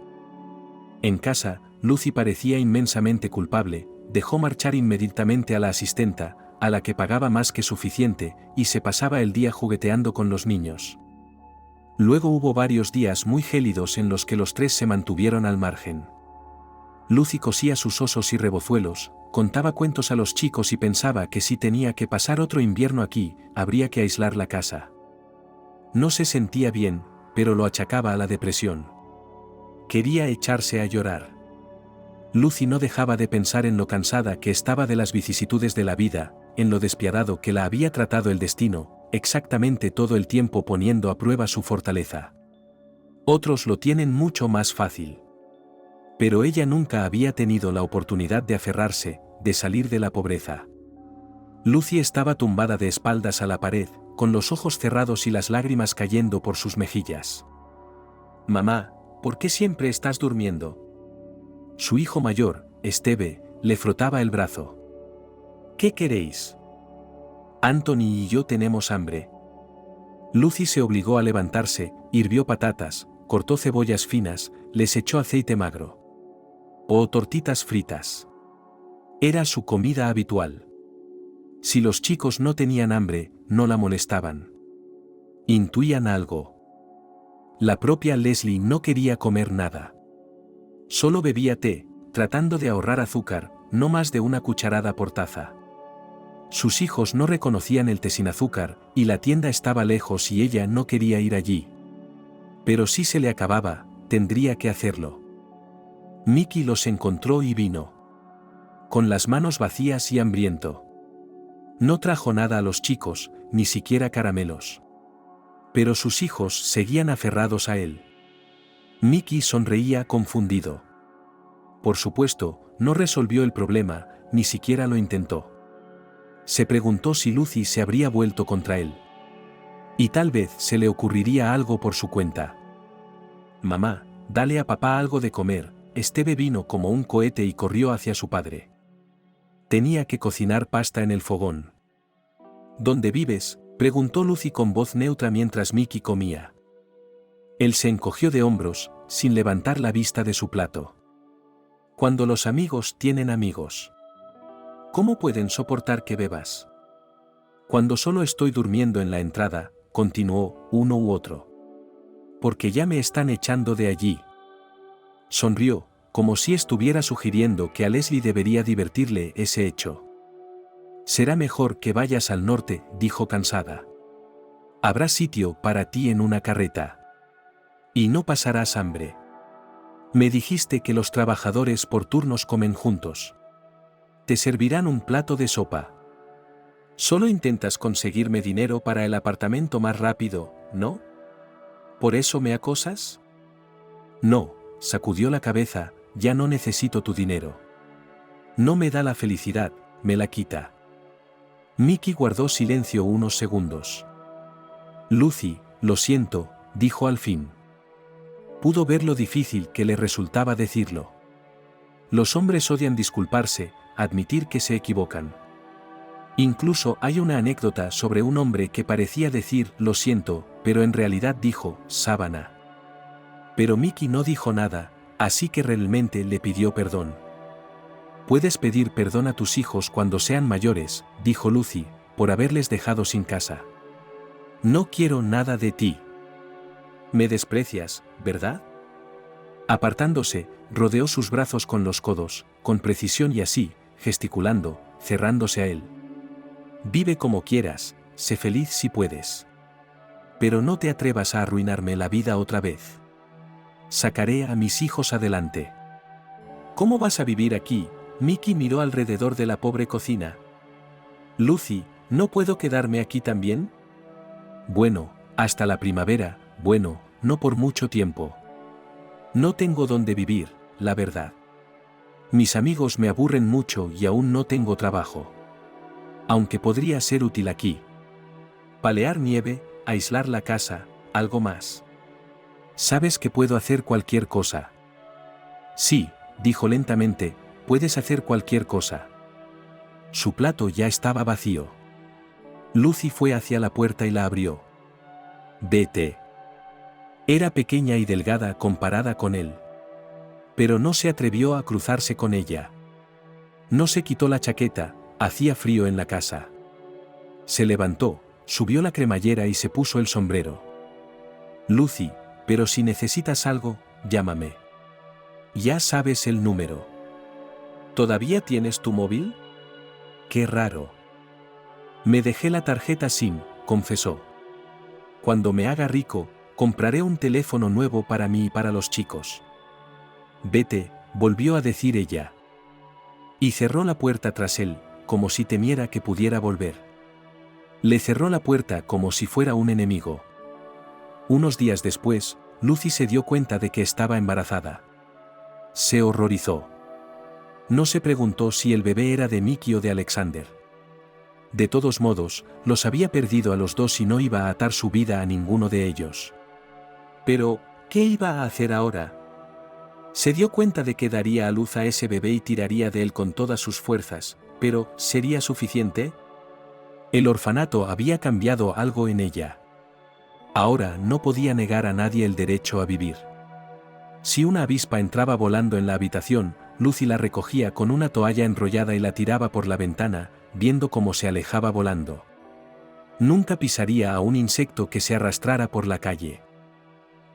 En casa, Lucy parecía inmensamente culpable, dejó marchar inmediatamente a la asistenta, a la que pagaba más que suficiente, y se pasaba el día jugueteando con los niños. Luego hubo varios días muy gélidos en los que los tres se mantuvieron al margen. Lucy cosía sus osos y rebozuelos, contaba cuentos a los chicos y pensaba que si tenía que pasar otro invierno aquí, habría que aislar la casa. No se sentía bien, pero lo achacaba a la depresión. Quería echarse a llorar. Lucy no dejaba de pensar en lo cansada que estaba de las vicisitudes de la vida, en lo despiadado que la había tratado el destino, exactamente todo el tiempo poniendo a prueba su fortaleza. Otros lo tienen mucho más fácil. Pero ella nunca había tenido la oportunidad de aferrarse, de salir de la pobreza. Lucy estaba tumbada de espaldas a la pared, con los ojos cerrados y las lágrimas cayendo por sus mejillas. «Mamá, ¿por qué siempre estás durmiendo?» Su hijo mayor, Steve, le frotaba el brazo. «¿Qué queréis?» «Anthony y yo tenemos hambre». Lucy se obligó a levantarse, hirvió patatas, cortó cebollas finas, les echó aceite magro. O tortitas fritas. Era su comida habitual. Si los chicos no tenían hambre, no la molestaban. Intuían algo. La propia Leslie no quería comer nada. Solo bebía té, tratando de ahorrar azúcar, no más de una cucharada por taza. Sus hijos no reconocían el té sin azúcar, y la tienda estaba lejos y ella no quería ir allí. Pero si se le acababa, tendría que hacerlo. Mickey los encontró y vino. Con las manos vacías y hambriento. No trajo nada a los chicos, ni siquiera caramelos. Pero sus hijos seguían aferrados a él. Mickey sonreía confundido. Por supuesto, no resolvió el problema, ni siquiera lo intentó. Se preguntó si Lucy se habría vuelto contra él. Y tal vez se le ocurriría algo por su cuenta. «Mamá, dale a papá algo de comer». Steve vino como un cohete y corrió hacia su padre. Tenía que cocinar pasta en el fogón. «¿Dónde vives?», preguntó Lucy con voz neutra mientras Mickey comía. Él se encogió de hombros, sin levantar la vista de su plato. «Cuando los amigos tienen amigos. ¿Cómo pueden soportar que bebas?» «Cuando solo estoy durmiendo en la entrada», continuó, uno u otro. «Porque ya me están echando de allí». Sonrió, como si estuviera sugiriendo que a Leslie debería divertirle ese hecho. «Será mejor que vayas al norte», dijo cansada. «Habrá sitio para ti en una carreta. Y no pasarás hambre. Me dijiste que los trabajadores por turnos comen juntos. Te servirán un plato de sopa. Solo intentas conseguirme dinero para el apartamento más rápido, ¿no? ¿Por eso me acosas?» «No», sacudió la cabeza, «ya no necesito tu dinero. No me da la felicidad, me la quita». Mickey guardó silencio unos segundos. «Lucy, lo siento», dijo al fin. Pudo ver lo difícil que le resultaba decirlo. Los hombres odian disculparse, admitir que se equivocan. Incluso hay una anécdota sobre un hombre que parecía decir «lo siento», pero en realidad dijo «sábana». Pero Mickey no dijo nada, así que realmente le pidió perdón. «Puedes pedir perdón a tus hijos cuando sean mayores», dijo Lucy, «por haberles dejado sin casa. No quiero nada de ti. Me desprecias, ¿verdad?» Apartándose, rodeó sus brazos con los codos, con precisión y así, gesticulando, cerrándose a él. «Vive como quieras, sé feliz si puedes. Pero no te atrevas a arruinarme la vida otra vez. Sacaré a mis hijos adelante». «¿Cómo vas a vivir aquí?», Mickey miró alrededor de la pobre cocina. «Lucy, ¿no puedo quedarme aquí también?» «Bueno, hasta la primavera», Bueno, no por mucho tiempo. No tengo dónde vivir, la verdad. Mis amigos me aburren mucho y aún no tengo trabajo. Aunque podría ser útil aquí. Palear nieve, aislar la casa, algo más. Sabes que puedo hacer cualquier cosa. Sí, dijo lentamente, puedes hacer cualquier cosa. Su plato ya estaba vacío. Lucy fue hacia la puerta y la abrió. Vete. Era pequeña y delgada comparada con él. Pero no se atrevió a cruzarse con ella. No se quitó la chaqueta, hacía frío en la casa. Se levantó, subió la cremallera y se puso el sombrero. Lucy, pero si necesitas algo, llámame. Ya sabes el número. ¿Todavía tienes tu móvil? Qué raro. Me dejé la tarjeta SIM, confesó. Cuando me haga rico, compraré un teléfono nuevo para mí y para los chicos. Vete, volvió a decir ella. Y cerró la puerta tras él, como si temiera que pudiera volver. Le cerró la puerta como si fuera un enemigo. Unos días después, Lucy se dio cuenta de que estaba embarazada. Se horrorizó. No se preguntó si el bebé era de Mickey o de Alexander. De todos modos, los había perdido a los dos y no iba a atar su vida a ninguno de ellos. Pero, ¿qué iba a hacer ahora? Se dio cuenta de que daría a luz a ese bebé y tiraría de él con todas sus fuerzas, pero ¿sería suficiente? El orfanato había cambiado algo en ella. Ahora no podía negar a nadie el derecho a vivir. Si una avispa entraba volando en la habitación, Lucy la recogía con una toalla enrollada y la tiraba por la ventana, viendo cómo se alejaba volando. Nunca pisaría a un insecto que se arrastrara por la calle.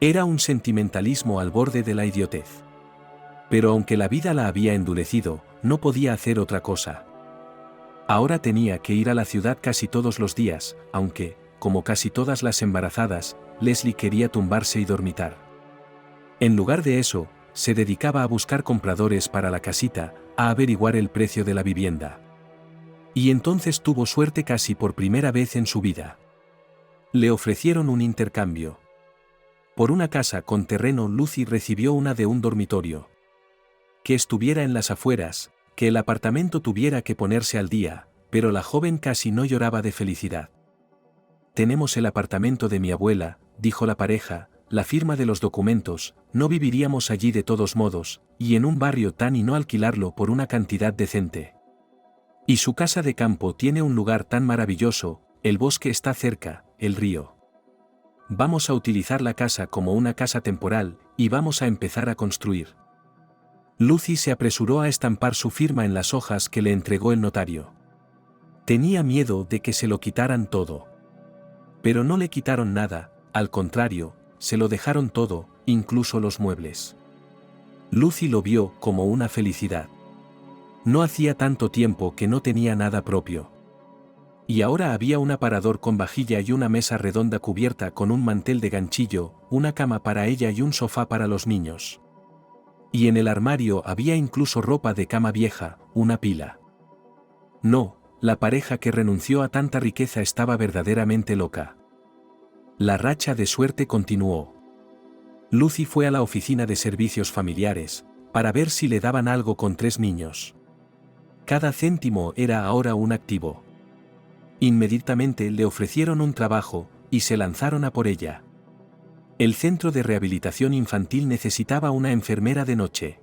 Era un sentimentalismo al borde de la idiotez. Pero aunque la vida la había endurecido, no podía hacer otra cosa. Ahora tenía que ir a la ciudad casi todos los días, aunque, como casi todas las embarazadas, Leslie quería tumbarse y dormitar. En lugar de eso, se dedicaba a buscar compradores para la casita, a averiguar el precio de la vivienda. Y entonces tuvo suerte casi por primera vez en su vida. Le ofrecieron un intercambio. Por una casa con terreno, Lucy recibió una de un dormitorio. Que estuviera en las afueras, que el apartamento tuviera que ponerse al día, pero la joven casi no lloraba de felicidad. Tenemos el apartamento de mi abuela, dijo la pareja, la firma de los documentos, no viviríamos allí de todos modos, y en un barrio tan y no alquilarlo por una cantidad decente. Y su casa de campo tiene un lugar tan maravilloso, el bosque está cerca, el río. Vamos a utilizar la casa como una casa temporal, y vamos a empezar a construir. Lucy se apresuró a estampar su firma en las hojas que le entregó el notario. Tenía miedo de que se lo quitaran todo. Pero no le quitaron nada, al contrario, se lo dejaron todo, incluso los muebles. Lucy lo vio como una felicidad. No hacía tanto tiempo que no tenía nada propio. Y ahora había un aparador con vajilla y una mesa redonda cubierta con un mantel de ganchillo, una cama para ella y un sofá para los niños. Y en el armario había incluso ropa de cama vieja, una pila. No, la pareja que renunció a tanta riqueza estaba verdaderamente loca. La racha de suerte continuó. Lucy fue a la oficina de servicios familiares, para ver si le daban algo con 3 niños. Cada céntimo era ahora un activo. Inmediatamente le ofrecieron un trabajo, y se lanzaron a por ella. El centro de rehabilitación infantil necesitaba una enfermera de noche.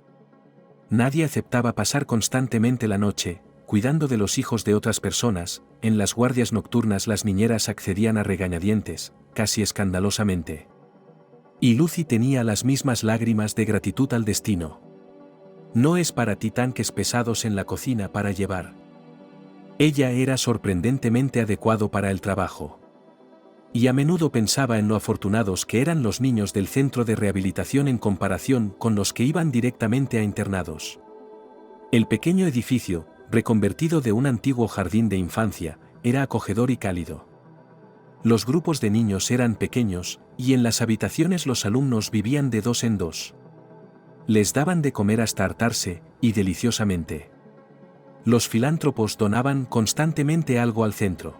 Nadie aceptaba pasar constantemente la noche, cuidando de los hijos de otras personas. En las guardias nocturnas las niñeras accedían a regañadientes, casi escandalosamente. Y Lucy tenía las mismas lágrimas de gratitud al destino. No es para ti tanques pesados en la cocina para llevar. Ella era sorprendentemente adecuado para el trabajo. Y a menudo pensaba en lo afortunados que eran los niños del centro de rehabilitación en comparación con los que iban directamente a internados. El pequeño edificio, reconvertido de un antiguo jardín de infancia, era acogedor y cálido. Los grupos de niños eran pequeños, y en las habitaciones los alumnos vivían de 2 en 2. Les daban de comer hasta hartarse, y deliciosamente. Los filántropos donaban constantemente algo al centro.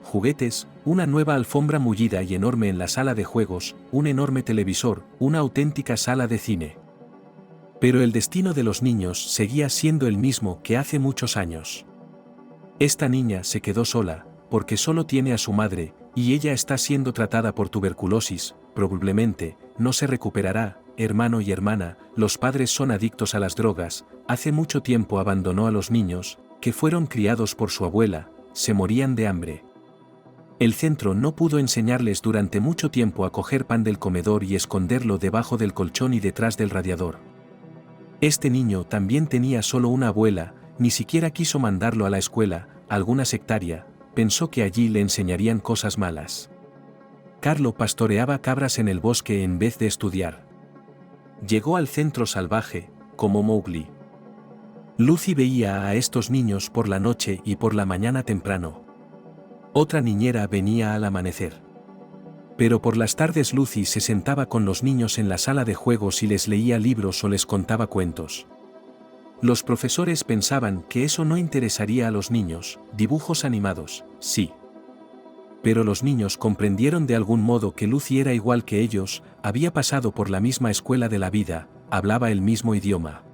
juguetes, una nueva alfombra mullida y enorme en la sala de juegos, un enorme televisor, una auténtica sala de cine. Pero el destino de los niños seguía siendo el mismo que hace muchos años. Esta niña se quedó sola, porque solo tiene a su madre, y ella está siendo tratada por tuberculosis, probablemente, no se recuperará, hermano y hermana, los padres son adictos a las drogas, hace mucho tiempo abandonó a los niños, que fueron criados por su abuela, se morían de hambre. El centro no pudo enseñarles durante mucho tiempo a coger pan del comedor y esconderlo debajo del colchón y detrás del radiador. Este niño también tenía solo una abuela, ni siquiera quiso mandarlo a la escuela, alguna sectaria, pensó que allí le enseñarían cosas malas. Carlo pastoreaba cabras en el bosque en vez de estudiar. Llegó al centro salvaje, como Mowgli. Lucy veía a estos niños por la noche y por la mañana temprano. Otra niñera venía al amanecer. Pero por las tardes Lucy se sentaba con los niños en la sala de juegos y les leía libros o les contaba cuentos. Los profesores pensaban que eso no interesaría a los niños, dibujos animados, sí. Pero los niños comprendieron de algún modo que Lucy era igual que ellos, había pasado por la misma escuela de la vida, hablaba el mismo idioma.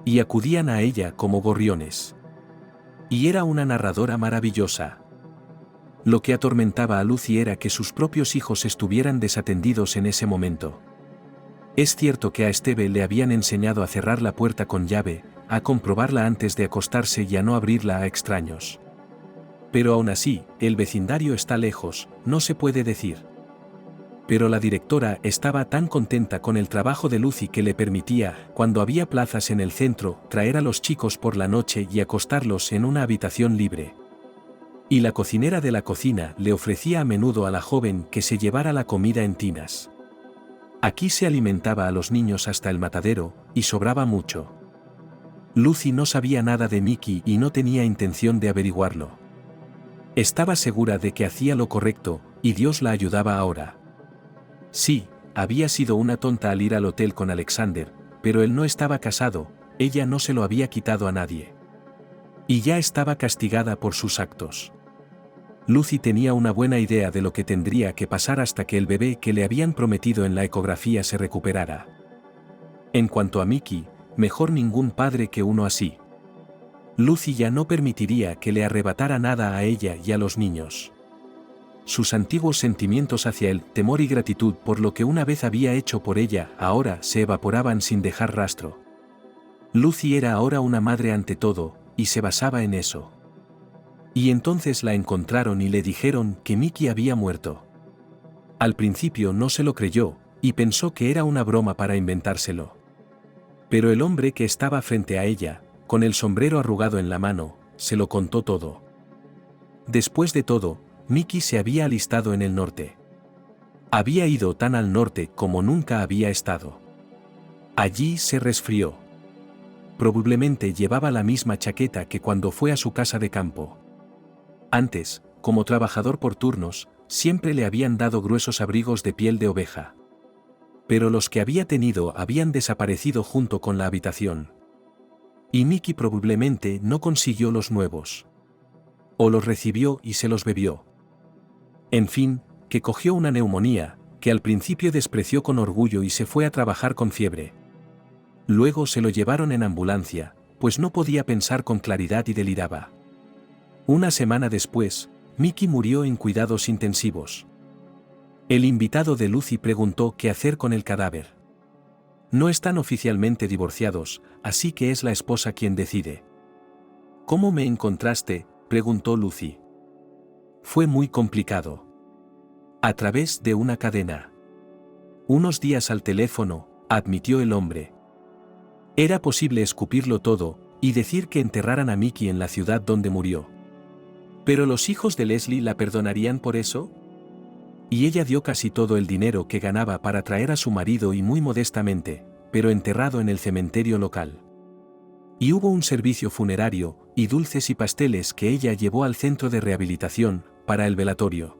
Y acudían a ella como gorriones. Y era una narradora maravillosa. Lo que atormentaba a Lucy era que sus propios hijos estuvieran desatendidos en ese momento. Es cierto que a Esteve le habían enseñado a cerrar la puerta con llave, a comprobarla antes de acostarse y a no abrirla a extraños. Pero aún así, el vecindario está lejos, no se puede decir. Pero la directora estaba tan contenta con el trabajo de Lucy que le permitía, cuando había plazas en el centro, traer a los chicos por la noche y acostarlos en una habitación libre. Y la cocinera de la cocina le ofrecía a menudo a la joven que se llevara la comida en tinas. Aquí se alimentaba a los niños hasta el matadero, y sobraba mucho. Lucy no sabía nada de Mickey y no tenía intención de averiguarlo. Estaba segura de que hacía lo correcto, y Dios la ayudaba ahora. Sí, había sido una tonta al ir al hotel con Alexander, pero él no estaba casado, ella no se lo había quitado a nadie. Y ya estaba castigada por sus actos. Lucy tenía una buena idea de lo que tendría que pasar hasta que el bebé que le habían prometido en la ecografía se recuperara. En cuanto a Mickey, mejor ningún padre que uno así. Lucy ya no permitiría que le arrebatara nada a ella y a los niños. Sus antiguos sentimientos hacia él, temor y gratitud por lo que una vez había hecho por ella, ahora se evaporaban sin dejar rastro. Lucy era ahora una madre ante todo, y se basaba en eso. Y entonces la encontraron y le dijeron que Mickey había muerto. Al principio no se lo creyó, y pensó que era una broma para inventárselo. Pero el hombre que estaba frente a ella, con el sombrero arrugado en la mano, se lo contó todo. Después de todo, Mickey se había alistado en el norte. Había ido tan al norte como nunca había estado. Allí se resfrió. Probablemente llevaba la misma chaqueta que cuando fue a su casa de campo. Antes, como trabajador por turnos, siempre le habían dado gruesos abrigos de piel de oveja. Pero los que había tenido habían desaparecido junto con la habitación. Y Mickey probablemente no consiguió los nuevos. O los recibió y se los bebió. En fin, que cogió una neumonía, que al principio despreció con orgullo y se fue a trabajar con fiebre. Luego se lo llevaron en ambulancia, pues no podía pensar con claridad y deliraba. Una semana después, Mickey murió en cuidados intensivos. El invitado de Lucy preguntó qué hacer con el cadáver. No están oficialmente divorciados, así que es la esposa quien decide. ¿Cómo me encontraste?, preguntó Lucy. Fue muy complicado. A través de una cadena. Unos días al teléfono, admitió el hombre. Era posible escupirlo todo, y decir que enterraran a Mickey en la ciudad donde murió. ¿Pero los hijos de Leslie la perdonarían por eso? Y ella dio casi todo el dinero que ganaba para traer a su marido y muy modestamente, pero enterrado en el cementerio local. Y hubo un servicio funerario, y dulces y pasteles que ella llevó al centro de rehabilitación, para el velatorio.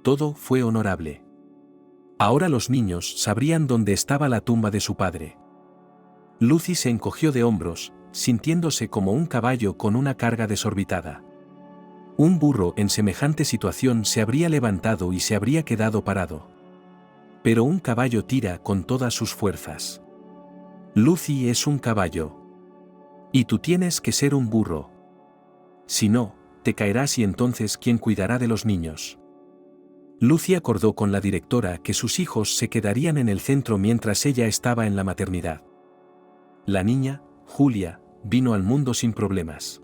Todo fue honorable. Ahora los niños sabrían dónde estaba la tumba de su padre. Lucy se encogió de hombros, sintiéndose como un caballo con una carga desorbitada. Un burro en semejante situación se habría levantado y se habría quedado parado. Pero un caballo tira con todas sus fuerzas. Lucy es un caballo. Y tú tienes que ser un burro. Si no, te caerás y entonces ¿quién cuidará de los niños? Lucy acordó con la directora que sus hijos se quedarían en el centro mientras ella estaba en la maternidad. La niña, Julia, vino al mundo sin problemas.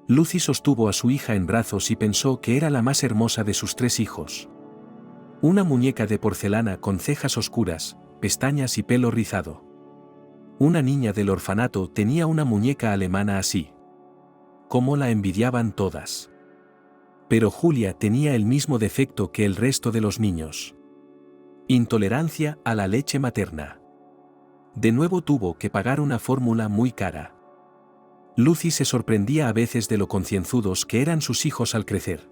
Lucy sostuvo a su hija en brazos y pensó que era la más hermosa de sus 3 hijos. Una muñeca de porcelana con cejas oscuras, pestañas y pelo rizado. Una niña del orfanato tenía una muñeca alemana así. Cómo la envidiaban todas. Pero Julia tenía el mismo defecto que el resto de los niños. Intolerancia a la leche materna. De nuevo tuvo que pagar una fórmula muy cara. Lucy se sorprendía a veces de lo concienzudos que eran sus hijos al crecer.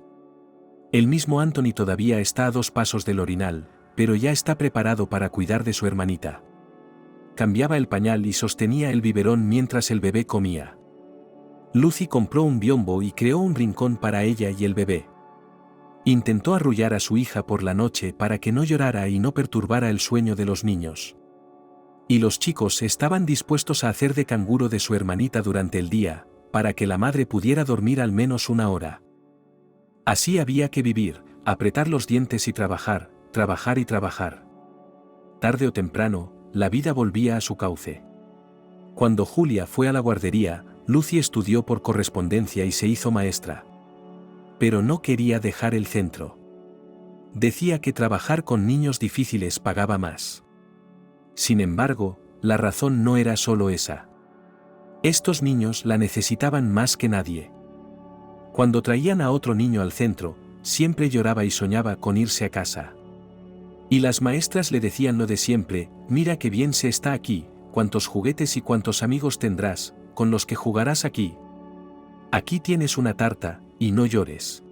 El mismo Anthony todavía está a 2 pasos del orinal, pero ya está preparado para cuidar de su hermanita. Cambiaba el pañal y sostenía el biberón mientras el bebé comía. Lucy compró un biombo y creó un rincón para ella y el bebé. Intentó arrullar a su hija por la noche para que no llorara y no perturbara el sueño de los niños. Y los chicos estaban dispuestos a hacer de canguro de su hermanita durante el día, para que la madre pudiera dormir al menos 1 hora. Así había que vivir, apretar los dientes y trabajar, trabajar y trabajar. Tarde o temprano, la vida volvía a su cauce. Cuando Julia fue a la guardería, Lucy estudió por correspondencia y se hizo maestra. Pero no quería dejar el centro. Decía que trabajar con niños difíciles pagaba más. Sin embargo, la razón no era solo esa. Estos niños la necesitaban más que nadie. Cuando traían a otro niño al centro, siempre lloraba y soñaba con irse a casa. Y las maestras le decían lo de siempre: mira qué bien se está aquí, cuántos juguetes y cuántos amigos tendrás, con los que jugarás aquí. Aquí tienes una tarta, y no llores.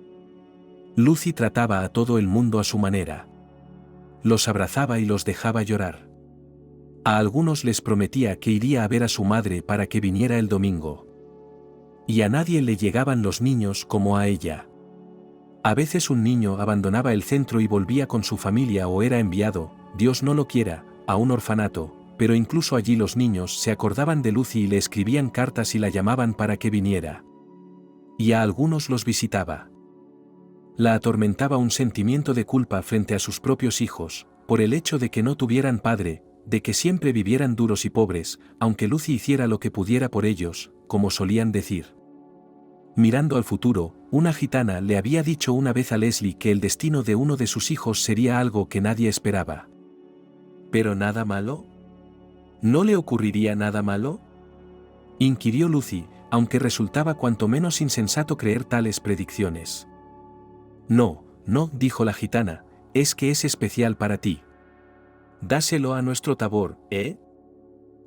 Lucy trataba a todo el mundo a su manera. Los abrazaba y los dejaba llorar. A algunos les prometía que iría a ver a su madre para que viniera el domingo. Y a nadie le llegaban los niños como a ella. A veces un niño abandonaba el centro y volvía con su familia o era enviado, Dios no lo quiera, a un orfanato, pero incluso allí los niños se acordaban de Lucy y le escribían cartas y la llamaban para que viniera. Y a algunos los visitaba. La atormentaba un sentimiento de culpa frente a sus propios hijos, por el hecho de que no tuvieran padre, de que siempre vivieran duros y pobres, aunque Lucy hiciera lo que pudiera por ellos, como solían decir. Mirando al futuro, una gitana le había dicho una vez a Leslie que el destino de uno de sus hijos sería algo que nadie esperaba. ¿Pero nada malo? ¿No le ocurriría nada malo?, inquirió Lucy, aunque resultaba cuanto menos insensato creer tales predicciones. No, no, dijo la gitana, es que es especial para ti. Dáselo a nuestro Tabor, ¿eh?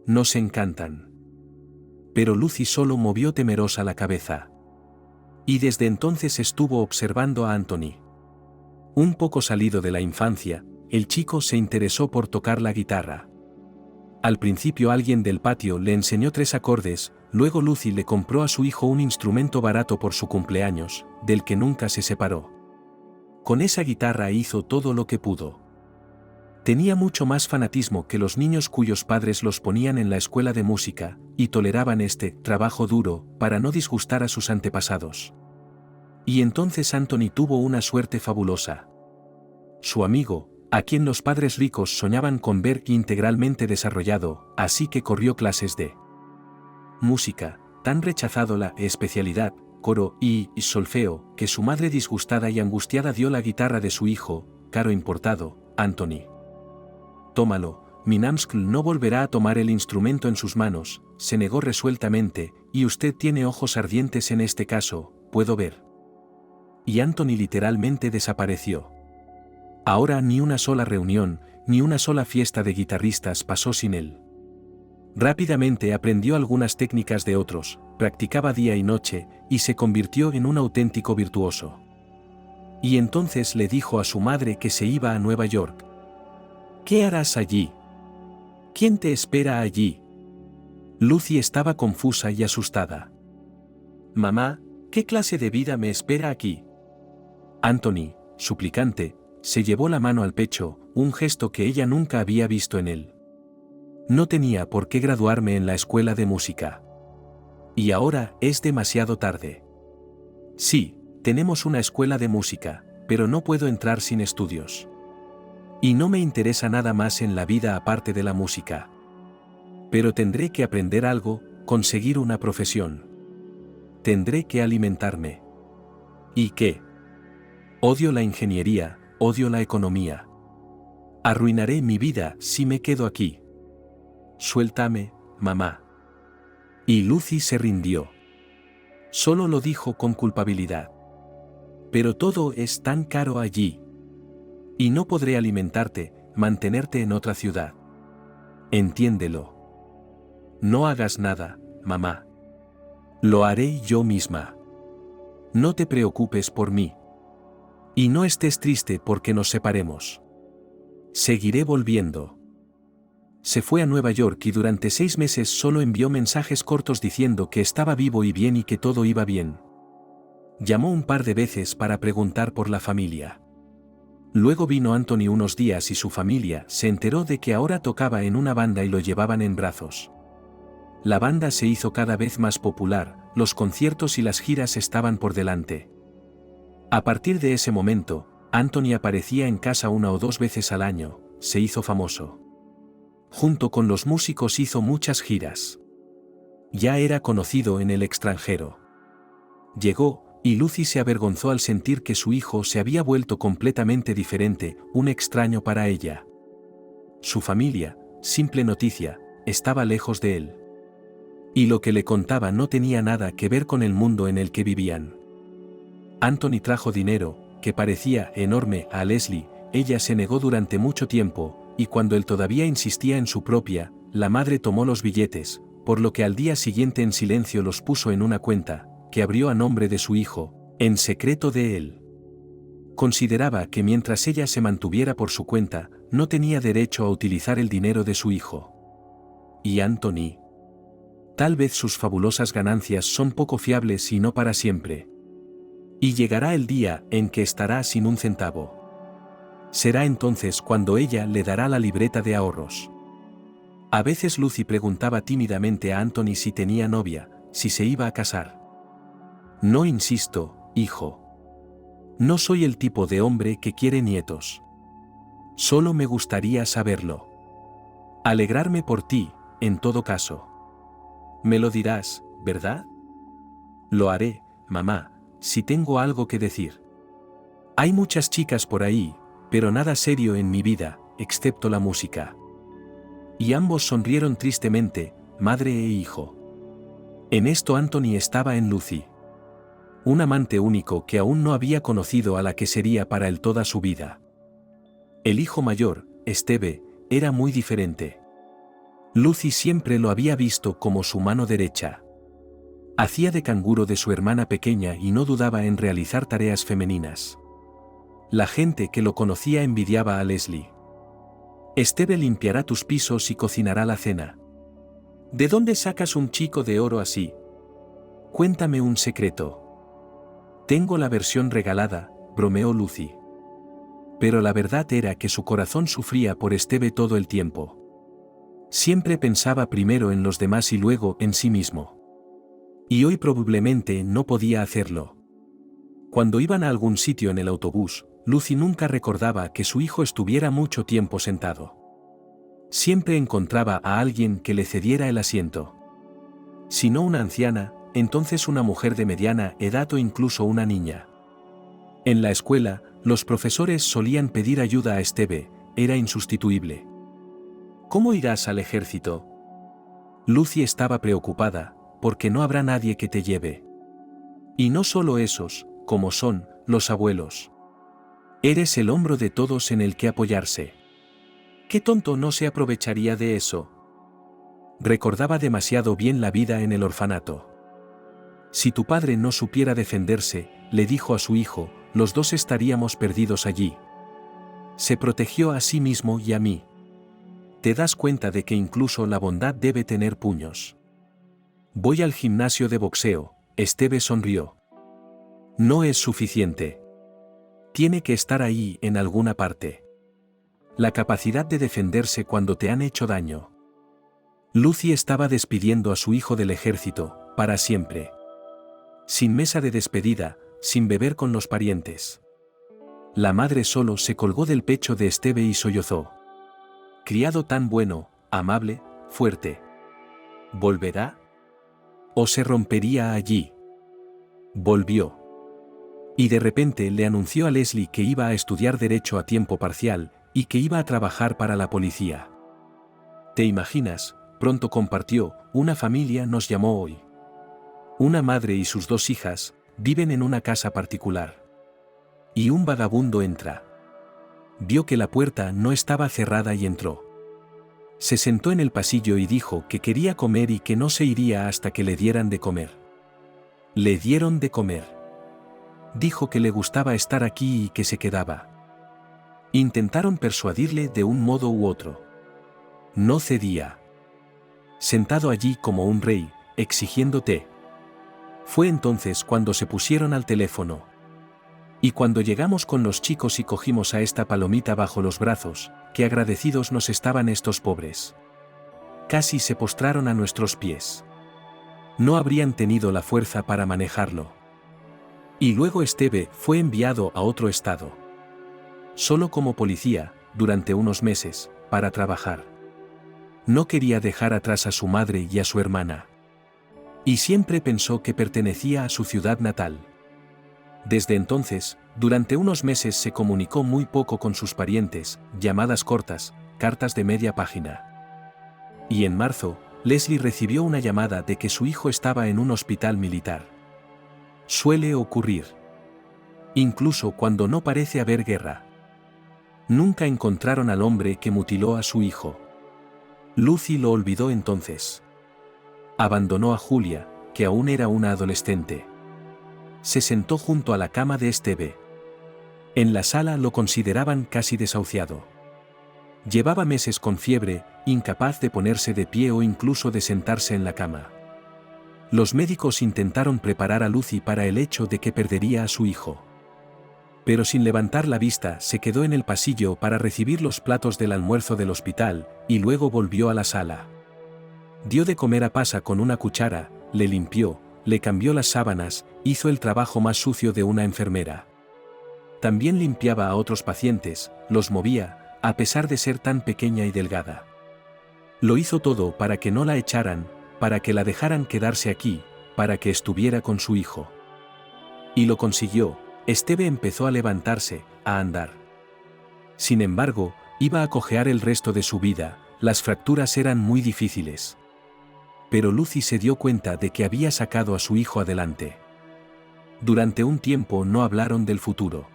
Nos encantan. Pero Lucy solo movió temerosa la cabeza. Y desde entonces estuvo observando a Anthony. Un poco salido de la infancia, el chico se interesó por tocar la guitarra. Al principio alguien del patio le enseñó 3 acordes, luego Lucy le compró a su hijo un instrumento barato por su cumpleaños, del que nunca se separó. Con esa guitarra hizo todo lo que pudo. Tenía mucho más fanatismo que los niños cuyos padres los ponían en la escuela de música, y toleraban este trabajo duro para no disgustar a sus antepasados. Y entonces Anthony tuvo una suerte fabulosa. Su amigo, a quien los padres ricos soñaban con ver integralmente desarrollado, así que corrió clases de música, tan rechazado la especialidad, coro y solfeo, que su madre disgustada y angustiada dio la guitarra de su hijo, caro importado, Anthony. Tómalo, Minamskl no volverá a tomar el instrumento en sus manos, se negó resueltamente, y usted tiene ojos ardientes en este caso, puedo ver. Y Anthony literalmente desapareció. Ahora ni una sola reunión, ni una sola fiesta de guitarristas pasó sin él. Rápidamente aprendió algunas técnicas de otros, practicaba día y noche, y se convirtió en un auténtico virtuoso. Y entonces le dijo a su madre que se iba a Nueva York. ¿Qué harás allí? ¿Quién te espera allí? Lucy estaba confusa y asustada. Mamá, ¿Qué clase de vida me espera aquí? Anthony, suplicante, se llevó la mano al pecho, un gesto que ella nunca había visto en él. No tenía por qué graduarme en la escuela de música. Y ahora es demasiado tarde. Sí, tenemos una escuela de música, pero no puedo entrar sin estudios. Y no me interesa nada más en la vida aparte de la música. Pero tendré que aprender algo, conseguir una profesión. Tendré que alimentarme. ¿Y qué? Odio la ingeniería, odio la economía. Arruinaré mi vida si me quedo aquí. Suéltame, mamá. Y Lucy se rindió. Solo lo dijo con culpabilidad. Pero todo es tan caro allí. Y no podré alimentarte, mantenerte en otra ciudad. Entiéndelo. No hagas nada, mamá. Lo haré yo misma. No te preocupes por mí. Y no estés triste porque nos separemos. Seguiré volviendo. Se fue a Nueva York y durante 6 meses solo envió mensajes cortos diciendo que estaba vivo y bien y que todo iba bien. Llamó un par de veces para preguntar por la familia. Luego vino Anthony unos días y su familia se enteró de que ahora tocaba en una banda y lo llevaban en brazos. La banda se hizo cada vez más popular, los conciertos y las giras estaban por delante. A partir de ese momento, Anthony aparecía en casa 1 o 2 veces al año, se hizo famoso. Junto con los músicos hizo muchas giras. Ya era conocido en el extranjero. Llegó, y Lucy se avergonzó al sentir que su hijo se había vuelto completamente diferente, un extraño para ella. Su familia, simple noticia, estaba lejos de él. Y lo que le contaba no tenía nada que ver con el mundo en el que vivían. Anthony trajo dinero, que parecía enorme, a Leslie. Ella se negó durante mucho tiempo, y cuando él todavía insistía en su propia, la madre tomó los billetes, por lo que al día siguiente en silencio los puso en una cuenta, que abrió a nombre de su hijo, en secreto de él. Consideraba que mientras ella se mantuviera por su cuenta, no tenía derecho a utilizar el dinero de su hijo. Y Anthony. Tal vez sus fabulosas ganancias son poco fiables y no para siempre. Y llegará el día en que estará sin un centavo. Será entonces cuando ella le dará la libreta de ahorros. A veces Lucy preguntaba tímidamente a Anthony si tenía novia, si se iba a casar. No insisto, hijo. No soy el tipo de hombre que quiere nietos. Solo me gustaría saberlo. Alegrarme por ti, en todo caso. Me lo dirás, ¿verdad? Lo haré, mamá, si tengo algo que decir. Hay muchas chicas por ahí, pero nada serio en mi vida, excepto la música. Y ambos sonrieron tristemente, madre e hijo. En esto Anthony estaba en Lucy. Un amante único que aún no había conocido a la que sería para él toda su vida. El hijo mayor, Steve, era muy diferente. Lucy siempre lo había visto como su mano derecha. Hacía de canguro de su hermana pequeña y no dudaba en realizar tareas femeninas. La gente que lo conocía envidiaba a Leslie. Steve limpiará tus pisos y cocinará la cena. ¿De dónde sacas un chico de oro así? Cuéntame un secreto. Tengo la versión regalada, bromeó Lucy. Pero la verdad era que su corazón sufría por Steve todo el tiempo. Siempre pensaba primero en los demás y luego en sí mismo. Y hoy probablemente no podía hacerlo. Cuando iban a algún sitio en el autobús, Lucy nunca recordaba que su hijo estuviera mucho tiempo sentado. Siempre encontraba a alguien que le cediera el asiento. Si no una anciana, entonces una mujer de mediana edad o incluso una niña. En la escuela, los profesores solían pedir ayuda a Steve, era insustituible. ¿Cómo irás al ejército? Lucy estaba preocupada, porque no habrá nadie que te lleve. Y no solo esos, como son, los abuelos. Eres el hombro de todos en el que apoyarse. ¿Qué tonto no se aprovecharía de eso? Recordaba demasiado bien la vida en el orfanato. Si tu padre no supiera defenderse, le dijo a su hijo, los dos estaríamos perdidos allí. Se protegió a sí mismo y a mí. Te das cuenta de que incluso la bondad debe tener puños. Voy al gimnasio de boxeo, Steve sonrió. No es suficiente. Tiene que estar ahí en alguna parte. La capacidad de defenderse cuando te han hecho daño. Lucy estaba despidiendo a su hijo del ejército, para siempre. Sin mesa de despedida, sin beber con los parientes. La madre solo se colgó del pecho de Esteve y sollozó. Criado tan bueno, amable, fuerte. ¿Volverá? ¿O se rompería allí? Volvió. Y de repente le anunció a Leslie que iba a estudiar Derecho a tiempo parcial, y que iba a trabajar para la policía. ¿Te imaginas? Pronto compartió, una familia nos llamó hoy. Una madre y sus 2 hijas, viven en una casa particular. Y un vagabundo entra. Vio que la puerta no estaba cerrada y entró. Se sentó en el pasillo y dijo que quería comer y que no se iría hasta que le dieran de comer. Le dieron de comer. Dijo que le gustaba estar aquí y que se quedaba. Intentaron persuadirle de un modo u otro. No cedía. Sentado allí como un rey, exigiendo té. Fue entonces cuando se pusieron al teléfono. Y cuando llegamos con los chicos y cogimos a esta palomita bajo los brazos, qué agradecidos nos estaban estos pobres. Casi se postraron a nuestros pies. No habrían tenido la fuerza para manejarlo. Y luego Esteve fue enviado a otro estado. Solo como policía, durante unos meses, para trabajar. No quería dejar atrás a su madre y a su hermana. Y siempre pensó que pertenecía a su ciudad natal. Desde entonces, durante unos meses se comunicó muy poco con sus parientes, llamadas cortas, cartas de media página. Y en marzo, Leslie recibió una llamada de que su hijo estaba en un hospital militar. Suele ocurrir. Incluso cuando no parece haber guerra. Nunca encontraron al hombre que mutiló a su hijo. Lucy lo olvidó entonces. Abandonó a Julia, que aún era una adolescente. Se sentó junto a la cama de Esteve. En la sala lo consideraban casi desahuciado. Llevaba meses con fiebre, incapaz de ponerse de pie o incluso de sentarse en la cama. Los médicos intentaron preparar a Lucy para el hecho de que perdería a su hijo. Pero sin levantar la vista se quedó en el pasillo para recibir los platos del almuerzo del hospital, y luego volvió a la sala. Dio de comer a Pasa con una cuchara, le limpió, le cambió las sábanas, hizo el trabajo más sucio de una enfermera. También limpiaba a otros pacientes, los movía, a pesar de ser tan pequeña y delgada. Lo hizo todo para que no la echaran, para que la dejaran quedarse aquí, para que estuviera con su hijo. Y lo consiguió. Esteve empezó a levantarse, a andar. Sin embargo, iba a cojear el resto de su vida, las fracturas eran muy difíciles. Pero Lucy se dio cuenta de que había sacado a su hijo adelante. Durante un tiempo no hablaron del futuro.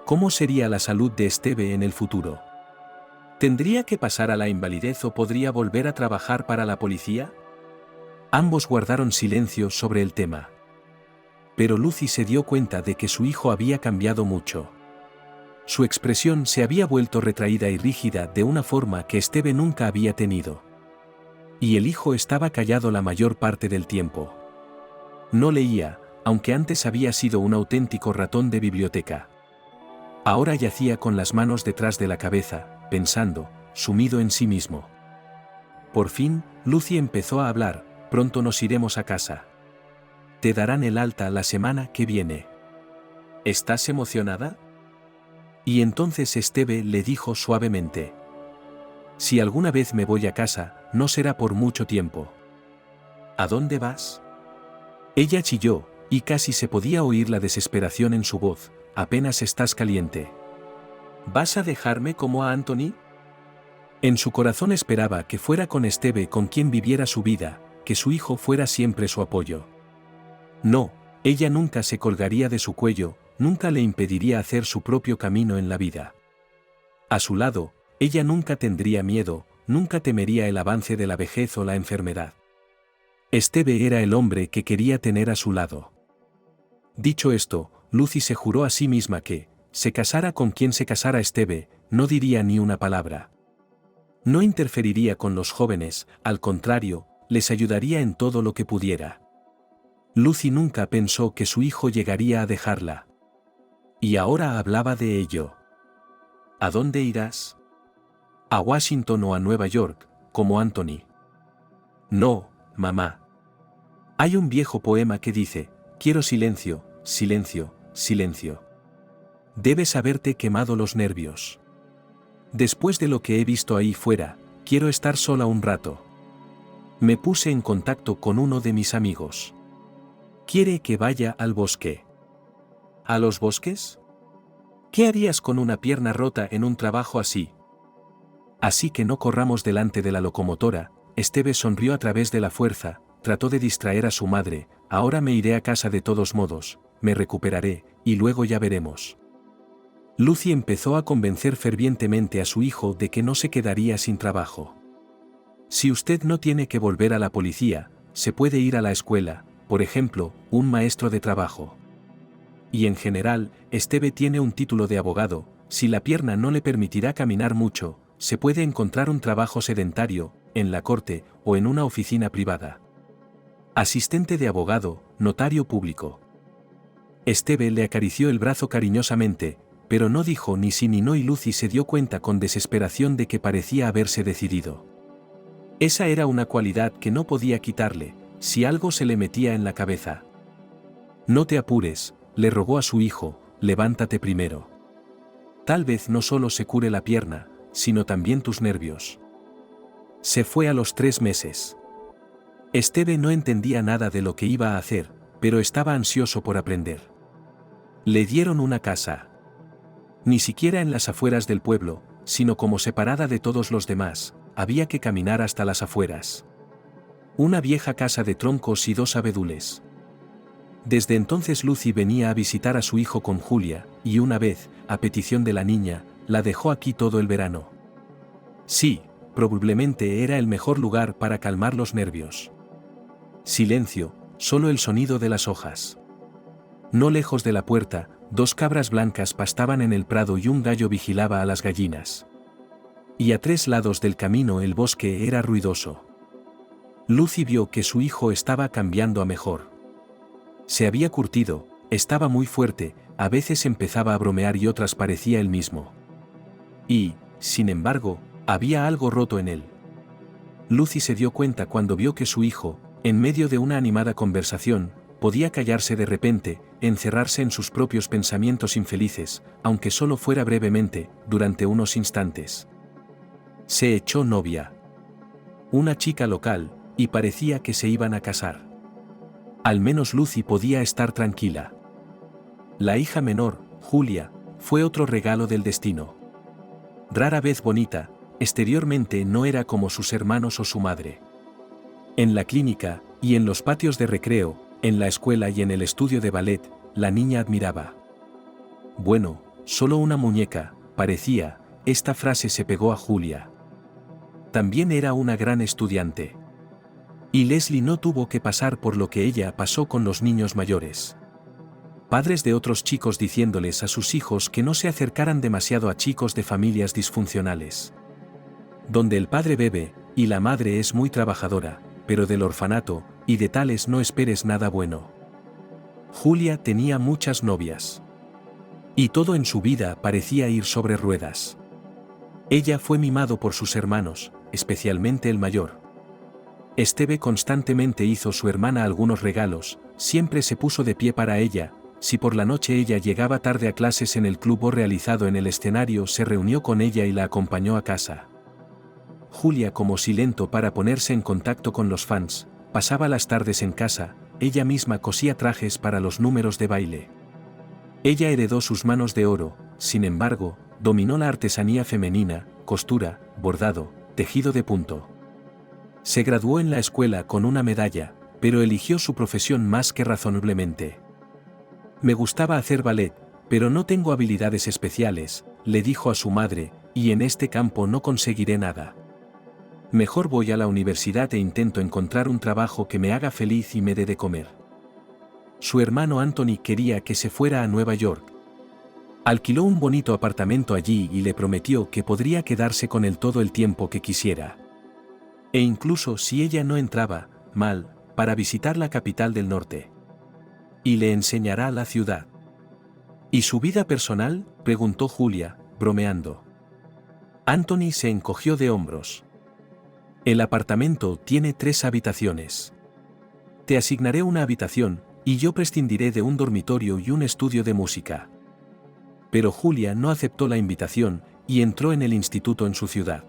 ¿Cómo sería la salud de Esteve en el futuro? ¿Tendría que pasar a la invalidez o podría volver a trabajar para la policía? Ambos guardaron silencio sobre el tema. Pero Lucy se dio cuenta de que su hijo había cambiado mucho. Su expresión se había vuelto retraída y rígida de una forma que Esteve nunca había tenido. Y el hijo estaba callado la mayor parte del tiempo. No leía, aunque antes había sido un auténtico ratón de biblioteca. Ahora yacía con las manos detrás de la cabeza, pensando, sumido en sí mismo. Por fin, Lucy empezó a hablar, pronto nos iremos a casa. Te darán el alta la semana que viene. ¿Estás emocionada? Y entonces Esteve le dijo suavemente. Si alguna vez me voy a casa, no será por mucho tiempo. ¿A dónde vas? Ella chilló, y casi se podía oír la desesperación en su voz. Apenas estás caliente. ¿Vas a dejarme como a Anthony? En su corazón esperaba que fuera con Esteve con quien viviera su vida, que su hijo fuera siempre su apoyo. No, ella nunca se colgaría de su cuello, nunca le impediría hacer su propio camino en la vida. A su lado, ella nunca tendría miedo, nunca temería el avance de la vejez o la enfermedad. Esteve era el hombre que quería tener a su lado. Dicho esto, Lucy se juró a sí misma que, se casara con quien se casara Esteve, no diría ni una palabra. No interferiría con los jóvenes, al contrario, les ayudaría en todo lo que pudiera. Lucy nunca pensó que su hijo llegaría a dejarla. Y ahora hablaba de ello. ¿A dónde irás? ¿A Washington o a Nueva York, como Anthony? No, mamá. Hay un viejo poema que dice, quiero silencio, silencio, silencio. Debes haberte quemado los nervios. Después de lo que he visto ahí fuera, quiero estar sola un rato. Me puse en contacto con uno de mis amigos. Quiere que vaya al bosque. ¿A los bosques? ¿Qué harías con una pierna rota en un trabajo así? Así que no corramos delante de la locomotora. Esteve sonrió a través de la fuerza, trató de distraer a su madre. Ahora me iré a casa de todos modos, me recuperaré, y luego ya veremos. Lucy empezó a convencer fervientemente a su hijo de que no se quedaría sin trabajo. Si usted no tiene que volver a la policía, se puede ir a la escuela, por ejemplo, un maestro de trabajo. Y en general, Esteve tiene un título de abogado. Si la pierna no le permitirá caminar mucho, se puede encontrar un trabajo sedentario, en la corte o en una oficina privada. Asistente de abogado, notario público. Esteve le acarició el brazo cariñosamente, pero no dijo ni sí ni no y Lucy se dio cuenta con desesperación de que parecía haberse decidido. Esa era una cualidad que no podía quitarle, si algo se le metía en la cabeza. No te apures, le rogó a su hijo, levántate primero. Tal vez no solo se cure la pierna, sino también tus nervios. Se fue a los 3 meses. Esteve no entendía nada de lo que iba a hacer, pero estaba ansioso por aprender. Le dieron una casa. Ni siquiera en las afueras del pueblo, sino como separada de todos los demás, había que caminar hasta las afueras. Una vieja casa de troncos y 2 abedules. Desde entonces Lucy venía a visitar a su hijo con Julia, y una vez, a petición de la niña, la dejó aquí todo el verano. Sí, probablemente era el mejor lugar para calmar los nervios. Silencio, solo el sonido de las hojas. No lejos de la puerta, 2 cabras blancas pastaban en el prado y un gallo vigilaba a las gallinas. Y a 3 lados del camino el bosque era ruidoso. Lucy vio que su hijo estaba cambiando a mejor. Se había curtido, estaba muy fuerte, a veces empezaba a bromear y otras parecía él mismo. Y, sin embargo, había algo roto en él. Lucy se dio cuenta cuando vio que su hijo, en medio de una animada conversación, podía callarse de repente, encerrarse en sus propios pensamientos infelices, aunque solo fuera brevemente, durante unos instantes. Se echó novia. Una chica local, y parecía que se iban a casar. Al menos Lucy podía estar tranquila. La hija menor, Julia, fue otro regalo del destino. Rara vez bonita, exteriormente no era como sus hermanos o su madre. En la clínica, y en los patios de recreo, en la escuela y en el estudio de ballet, la niña admiraba. Bueno, solo una muñeca, parecía, esta frase se pegó a Julia. También era una gran estudiante. Y Leslie no tuvo que pasar por lo que ella pasó con los niños mayores. Padres de otros chicos diciéndoles a sus hijos que no se acercaran demasiado a chicos de familias disfuncionales. Donde el padre bebe, y la madre es muy trabajadora, pero del orfanato, y de tales no esperes nada bueno. Julia tenía muchas novias. Y todo en su vida parecía ir sobre ruedas. Ella fue mimado por sus hermanos, especialmente el mayor. Esteve constantemente hizo su hermana algunos regalos, siempre se puso de pie para ella, si por la noche ella llegaba tarde a clases en el club o realizado en el escenario se reunió con ella y la acompañó a casa. Julia como silento para ponerse en contacto con los fans, pasaba las tardes en casa, ella misma cosía trajes para los números de baile. Ella heredó sus manos de oro, sin embargo, dominó la artesanía femenina, costura, bordado, tejido de punto. Se graduó en la escuela con una medalla, pero eligió su profesión más que razonablemente. Me gustaba hacer ballet, pero no tengo habilidades especiales, le dijo a su madre, y en este campo no conseguiré nada. Mejor voy a la universidad e intento encontrar un trabajo que me haga feliz y me dé de comer. Su hermano Anthony quería que se fuera a Nueva York. Alquiló un bonito apartamento allí y le prometió que podría quedarse con él todo el tiempo que quisiera. E incluso si ella no entraba, mal, para visitar la capital del norte. Y le enseñará la ciudad. ¿Y su vida personal?, preguntó Julia, bromeando. Anthony se encogió de hombros. El apartamento tiene 3 habitaciones. Te asignaré una habitación, y yo prescindiré de un dormitorio y un estudio de música. Pero Julia no aceptó la invitación, y entró en el instituto en su ciudad.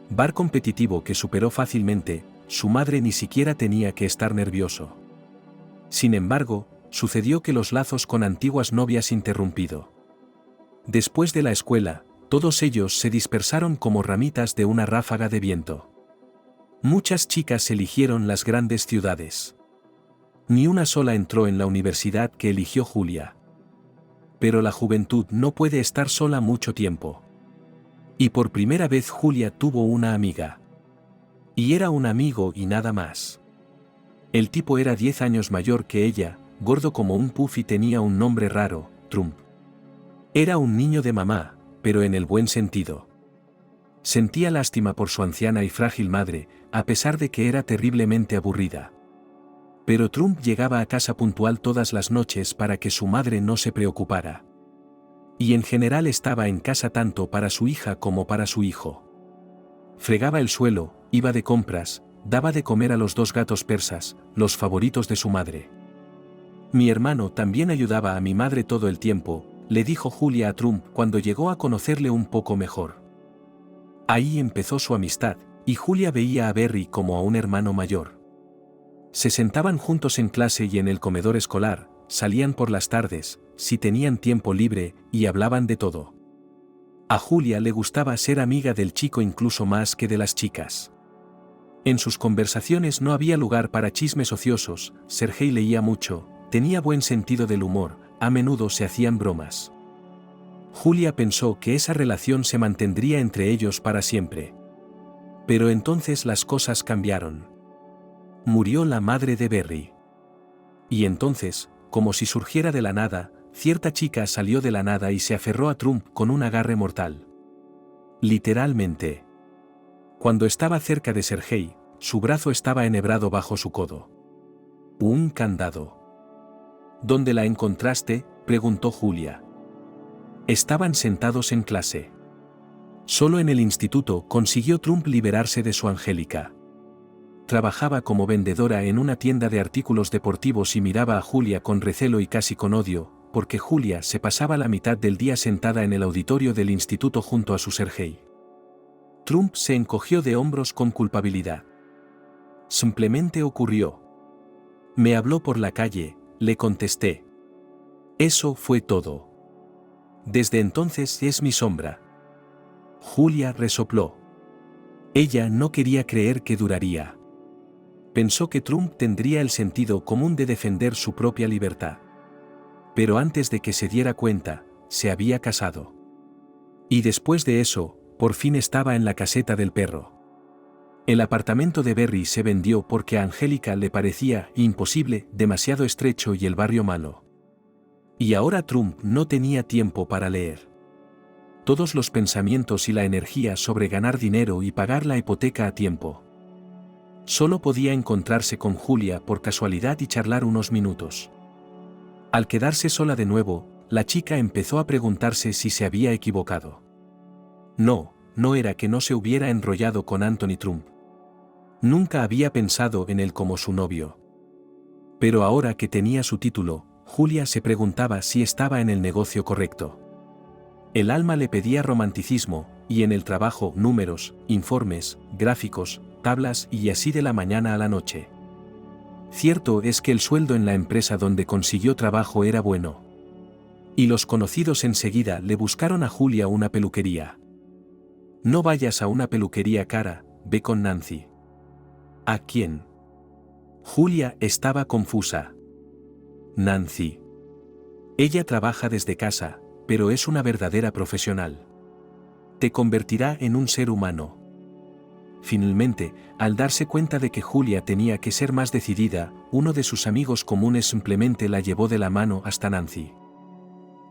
Bar competitivo que superó fácilmente, su madre ni siquiera tenía que estar nervioso. Sin embargo, sucedió que los lazos con antiguas novias interrumpido. Después de la escuela, todos ellos se dispersaron como ramitas de una ráfaga de viento. Muchas chicas eligieron las grandes ciudades. Ni una sola entró en la universidad que eligió Julia. Pero la juventud no puede estar sola mucho tiempo. Y por primera vez Julia tuvo una amiga. Y era un amigo y nada más. El tipo era 10 años mayor que ella, gordo como un puff y tenía un nombre raro, Trump. Era un niño de mamá, pero en el buen sentido. Sentía lástima por su anciana y frágil madre, a pesar de que era terriblemente aburrida. Pero Trump llegaba a casa puntual todas las noches para que su madre no se preocupara. Y en general estaba en casa tanto para su hija como para su hijo. Fregaba el suelo, iba de compras, daba de comer a los 2 gatos persas, los favoritos de su madre. Mi hermano también ayudaba a mi madre todo el tiempo, le dijo Julia a Trump cuando llegó a conocerle un poco mejor. Ahí empezó su amistad, y Julia veía a Berry como a un hermano mayor. Se sentaban juntos en clase y en el comedor escolar, salían por las tardes, si tenían tiempo libre, y hablaban de todo. A Julia le gustaba ser amiga del chico incluso más que de las chicas. En sus conversaciones no había lugar para chismes ociosos, Sergei leía mucho, tenía buen sentido del humor, a menudo se hacían bromas. Julia pensó que esa relación se mantendría entre ellos para siempre. Pero entonces las cosas cambiaron. Murió la madre de Berry. Y entonces, como si surgiera de la nada, cierta chica salió de la nada y se aferró a Trump con un agarre mortal. Literalmente. Cuando estaba cerca de Sergei, su brazo estaba enhebrado bajo su codo. Un candado. ¿Dónde la encontraste?, preguntó Julia. Estaban sentados en clase. Solo en el instituto consiguió Trump liberarse de su Angélica. Trabajaba como vendedora en una tienda de artículos deportivos y miraba a Julia con recelo y casi con odio, porque Julia se pasaba la mitad del día sentada en el auditorio del instituto junto a su Sergei. Trump se encogió de hombros con culpabilidad. Simplemente ocurrió. Me habló por la calle, le contesté. Eso fue todo. Desde entonces es mi sombra. Julia resopló. Ella no quería creer que duraría. Pensó que Trump tendría el sentido común de defender su propia libertad. Pero antes de que se diera cuenta, se había casado. Y después de eso, por fin estaba en la caseta del perro. El apartamento de Berry se vendió porque a Angélica le parecía imposible, demasiado estrecho y el barrio malo. Y ahora Trump no tenía tiempo para leer. Todos los pensamientos y la energía sobre ganar dinero y pagar la hipoteca a tiempo. Solo podía encontrarse con Julia por casualidad y charlar unos minutos. Al quedarse sola de nuevo, la chica empezó a preguntarse si se había equivocado. No era que no se hubiera enrollado con Anthony Trump. Nunca había pensado en él como su novio. Pero ahora que tenía su título, Julia se preguntaba si estaba en el negocio correcto. El alma le pedía romanticismo, y en el trabajo números, informes, gráficos, tablas y así de la mañana a la noche. Cierto es que el sueldo en la empresa donde consiguió trabajo era bueno. Y los conocidos enseguida le buscaron a Julia una peluquería. No vayas a una peluquería cara, ve con Nancy. ¿A quién? Julia estaba confusa. Nancy. Ella trabaja desde casa, pero es una verdadera profesional. Te convertirá en un ser humano. Finalmente, al darse cuenta de que Julia tenía que ser más decidida, uno de sus amigos comunes simplemente la llevó de la mano hasta Nancy.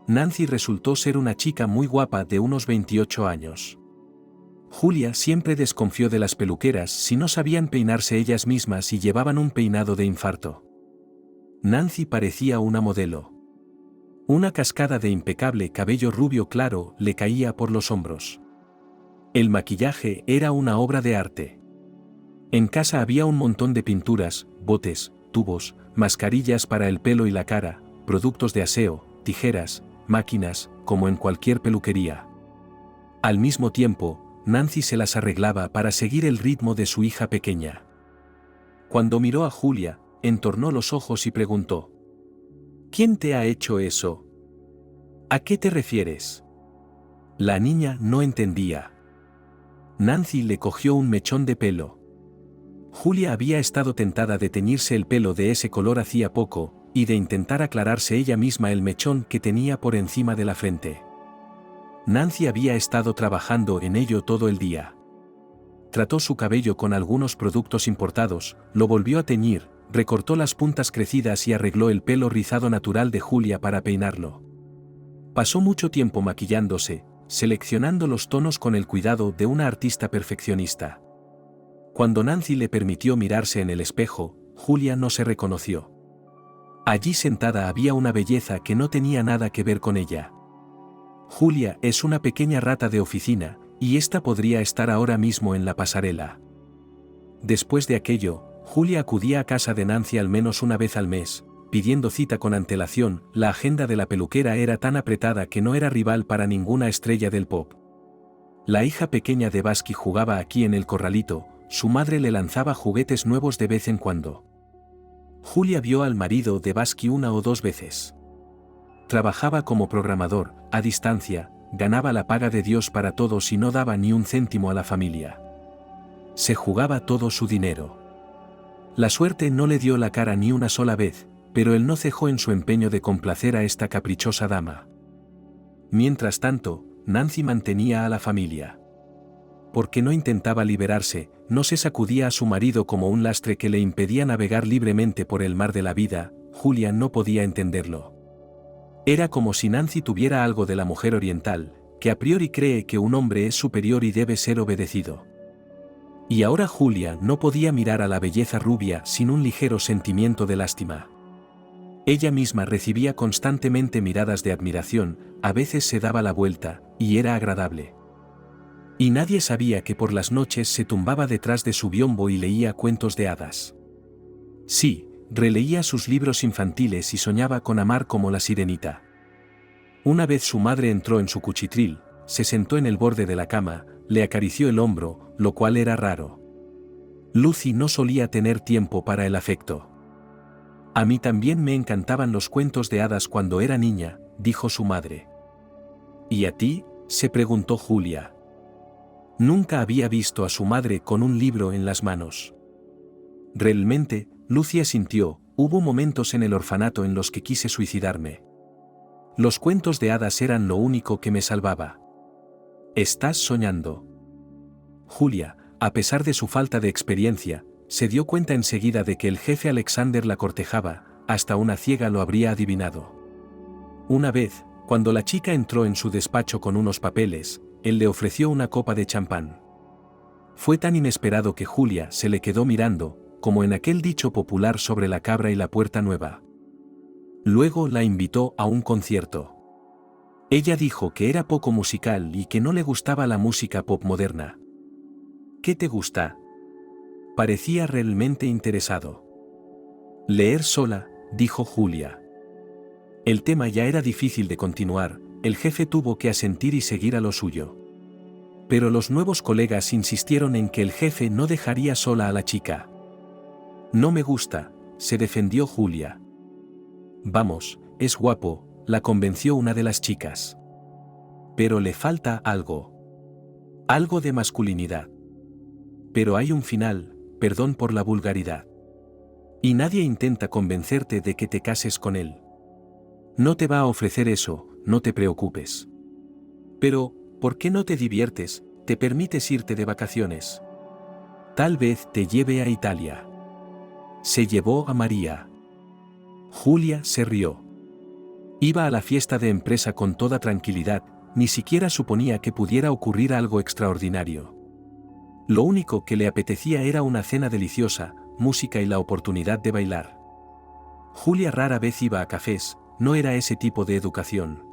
Nancy resultó ser una chica muy guapa de unos 28 años. Julia siempre desconfió de las peluqueras si no sabían peinarse ellas mismas y llevaban un peinado de infarto. Nancy parecía una modelo. Una cascada de impecable cabello rubio claro le caía por los hombros. El maquillaje era una obra de arte. En casa había un montón de pinturas, botes, tubos, mascarillas para el pelo y la cara, productos de aseo, tijeras, máquinas, como en cualquier peluquería. Al mismo tiempo, Nancy se las arreglaba para seguir el ritmo de su hija pequeña. Cuando miró a Julia, entornó los ojos y preguntó: ¿Quién te ha hecho eso? ¿A qué te refieres? La niña no entendía. Nancy le cogió un mechón de pelo. Julia había estado tentada de teñirse el pelo de ese color hacía poco, y de intentar aclararse ella misma el mechón que tenía por encima de la frente. Nancy había estado trabajando en ello todo el día. Trató su cabello con algunos productos importados, lo volvió a teñir, recortó las puntas crecidas y arregló el pelo rizado natural de Julia para peinarlo. Pasó mucho tiempo maquillándose, seleccionando los tonos con el cuidado de una artista perfeccionista. Cuando Nancy le permitió mirarse en el espejo, Julia no se reconoció. Allí sentada había una belleza que no tenía nada que ver con ella. Julia es una pequeña rata de oficina, y esta podría estar ahora mismo en la pasarela. Después de aquello, Julia acudía a casa de Nancy al menos una vez al mes, pidiendo cita con antelación. La agenda de la peluquera era tan apretada que no era rival para ninguna estrella del pop. La hija pequeña de Basky jugaba aquí en el corralito, su madre le lanzaba juguetes nuevos de vez en cuando. Julia vio al marido de Basky una o dos veces. Trabajaba como programador, a distancia, ganaba la paga de Dios para todos y no daba ni un céntimo a la familia. Se jugaba todo su dinero. La suerte no le dio la cara ni una sola vez, pero él no cejó en su empeño de complacer a esta caprichosa dama. Mientras tanto, Nancy mantenía a la familia. Porque no intentaba liberarse, no se sacudía a su marido como un lastre que le impedía navegar libremente por el mar de la vida. Julia no podía entenderlo. Era como si Nancy tuviera algo de la mujer oriental, que a priori cree que un hombre es superior y debe ser obedecido. Y ahora Julia no podía mirar a la belleza rubia sin un ligero sentimiento de lástima. Ella misma recibía constantemente miradas de admiración, a veces se daba la vuelta, y era agradable. Y nadie sabía que por las noches se tumbaba detrás de su biombo y leía cuentos de hadas. Sí, releía sus libros infantiles y soñaba con amar como la sirenita. Una vez su madre entró en su cuchitril, se sentó en el borde de la cama, le acarició el hombro, lo cual era raro. Lucy no solía tener tiempo para el afecto. A mí también me encantaban los cuentos de hadas cuando era niña, dijo su madre. ¿Y a ti?, se preguntó Julia. Nunca había visto a su madre con un libro en las manos. Realmente, Lucy asintió, hubo momentos en el orfanato en los que quise suicidarme. Los cuentos de hadas eran lo único que me salvaba. ¿Estás soñando? Julia, a pesar de su falta de experiencia, se dio cuenta enseguida de que el jefe Alexander la cortejaba, hasta una ciega lo habría adivinado. Una vez, cuando la chica entró en su despacho con unos papeles, él le ofreció una copa de champán. Fue tan inesperado que Julia se le quedó mirando, como en aquel dicho popular sobre la cabra y la puerta nueva. Luego la invitó a un concierto. Ella dijo que era poco musical y que no le gustaba la música pop moderna. ¿Qué te gusta? Parecía realmente interesado. Leer sola, dijo Julia. El tema ya era difícil de continuar, el jefe tuvo que asentir y seguir a lo suyo. Pero los nuevos colegas insistieron en que el jefe no dejaría sola a la chica. No me gusta, se defendió Julia. Vamos, es guapo, la convenció una de las chicas. Pero le falta algo. Algo de masculinidad. Pero hay un final, perdón por la vulgaridad. Y nadie intenta convencerte de que te cases con él. No te va a ofrecer eso, no te preocupes. Pero, ¿por qué no te diviertes, te permites irte de vacaciones? Tal vez te lleve a Italia. Se llevó a María. Julia se rió. Iba a la fiesta de empresa con toda tranquilidad, ni siquiera suponía que pudiera ocurrir algo extraordinario. Lo único que le apetecía era una cena deliciosa, música y la oportunidad de bailar. Julia rara vez iba a cafés, no era ese tipo de educación.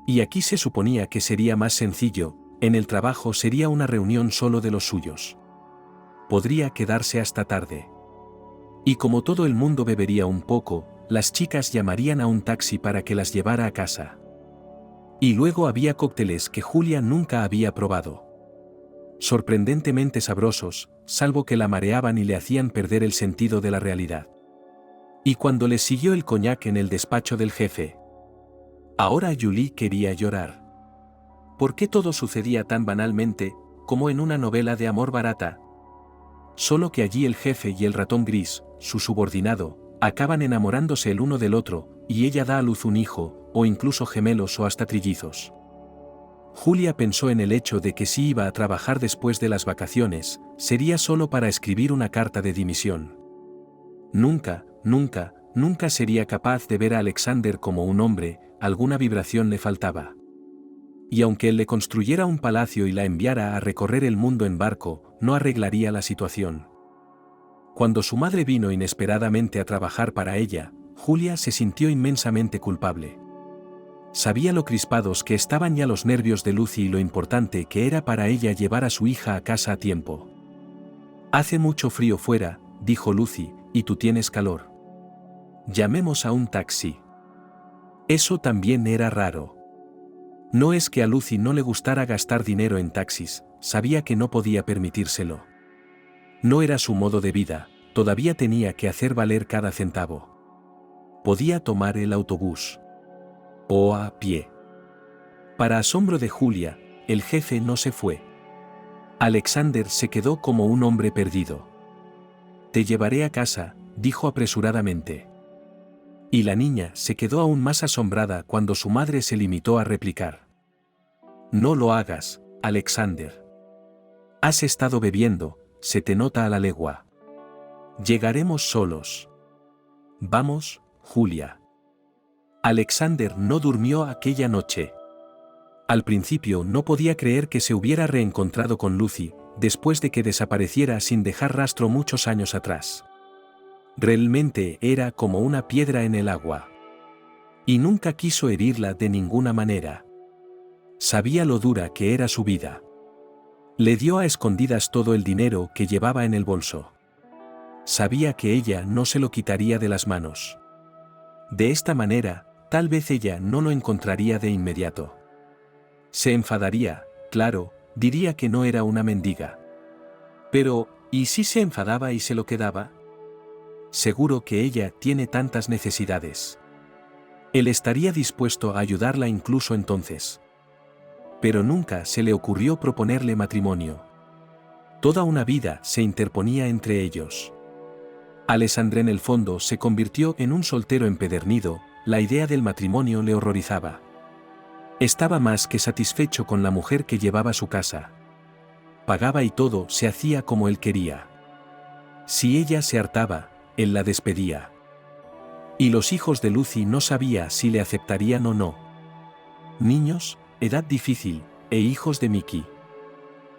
Y aquí se suponía que sería más sencillo, en el trabajo sería una reunión solo de los suyos. Podría quedarse hasta tarde. Y como todo el mundo bebería un poco, las chicas llamarían a un taxi para que las llevara a casa. Y luego había cócteles que Julia nunca había probado. Sorprendentemente sabrosos, salvo que la mareaban y le hacían perder el sentido de la realidad. Y cuando les siguió el coñac en el despacho del jefe. Ahora Julie quería llorar. ¿Por qué todo sucedía tan banalmente, como en una novela de amor barata? Solo que allí el jefe y el ratón gris, su subordinado, acaban enamorándose el uno del otro, y ella da a luz un hijo, o incluso gemelos o hasta trillizos. Julia pensó en el hecho de que si iba a trabajar después de las vacaciones, sería solo para escribir una carta de dimisión. Nunca sería capaz de ver a Alexander como un hombre, alguna vibración le faltaba. Y aunque él le construyera un palacio y la enviara a recorrer el mundo en barco, no arreglaría la situación. Cuando su madre vino inesperadamente a trabajar para ella, Julia se sintió inmensamente culpable. Sabía lo crispados que estaban ya los nervios de Lucy y lo importante que era para ella llevar a su hija a casa a tiempo. «Hace mucho frío fuera», dijo Lucy, «y tú tienes calor. Llamemos a un taxi». Eso también era raro. No es que a Lucy no le gustara gastar dinero en taxis, sabía que no podía permitírselo. No era su modo de vida, todavía tenía que hacer valer cada centavo. Podía tomar el autobús. O a pie. Para asombro de Julia, el jefe no se fue. Alexander se quedó como un hombre perdido. «Te llevaré a casa», dijo apresuradamente. Y la niña se quedó aún más asombrada cuando su madre se limitó a replicar: «No lo hagas, Alexander. Has estado bebiendo, se te nota a la legua. Llegaremos solos. Vamos, Julia». Alexander no durmió aquella noche. Al principio no podía creer que se hubiera reencontrado con Lucy, después de que desapareciera sin dejar rastro muchos años atrás. Realmente era como una piedra en el agua. Y nunca quiso herirla de ninguna manera. Sabía lo dura que era su vida. Le dio a escondidas todo el dinero que llevaba en el bolso. Sabía que ella no se lo quitaría de las manos. De esta manera, tal vez ella no lo encontraría de inmediato. Se enfadaría, claro, diría que no era una mendiga. Pero, ¿y si se enfadaba y se lo quedaba? Seguro que ella tiene tantas necesidades. Él estaría dispuesto a ayudarla incluso entonces. Pero nunca se le ocurrió proponerle matrimonio. Toda una vida se interponía entre ellos. Alexandre en el fondo se convirtió en un soltero empedernido, la idea del matrimonio le horrorizaba. Estaba más que satisfecho con la mujer que llevaba a su casa. Pagaba y todo se hacía como él quería. Si ella se hartaba, él la despedía. Y los hijos de Lucy no sabía si le aceptarían o no. Niños, edad difícil, e hijos de Mickey.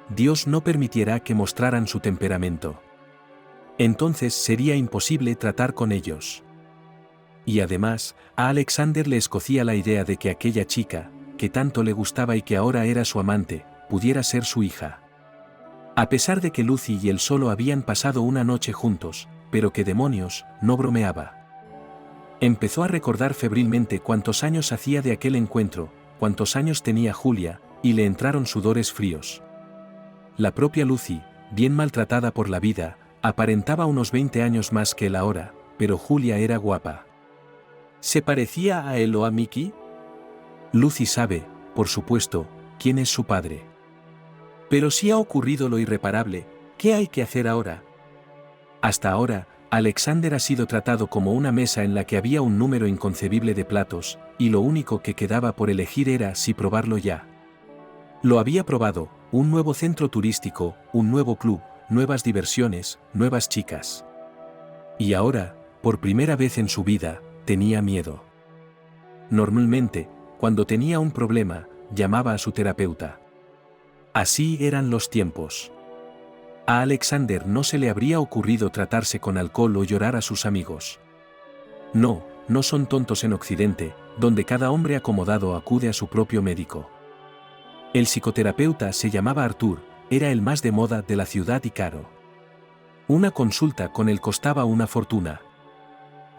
Dios no permitiera que mostraran su temperamento. Entonces sería imposible tratar con ellos. Y además, a Alexander le escocía la idea de que aquella chica, que tanto le gustaba y que ahora era su amante, pudiera ser su hija. A pesar de que Lucy y él solo habían pasado una noche juntos, pero que demonios, no bromeaba. Empezó a recordar febrilmente cuántos años hacía de aquel encuentro, cuántos años tenía Julia, y le entraron sudores fríos. La propia Lucy, bien maltratada por la vida, aparentaba unos 20 años más que él ahora, pero Julia era guapa. ¿Se parecía a él o a Mickey? Lucy sabe, por supuesto, quién es su padre. Pero si ha ocurrido lo irreparable, ¿qué hay que hacer ahora? Hasta ahora, Alexander ha sido tratado como una mesa en la que había un número inconcebible de platos, y lo único que quedaba por elegir era si probarlo ya. Lo había probado, un nuevo centro turístico, un nuevo club, nuevas diversiones, nuevas chicas. Y ahora, por primera vez en su vida, tenía miedo. Normalmente, cuando tenía un problema, llamaba a su terapeuta. Así eran los tiempos. A Alexander no se le habría ocurrido tratarse con alcohol o llorar a sus amigos. No, no son tontos en Occidente, donde cada hombre acomodado acude a su propio médico. El psicoterapeuta se llamaba Arthur, era el más de moda de la ciudad y caro. Una consulta con él costaba una fortuna.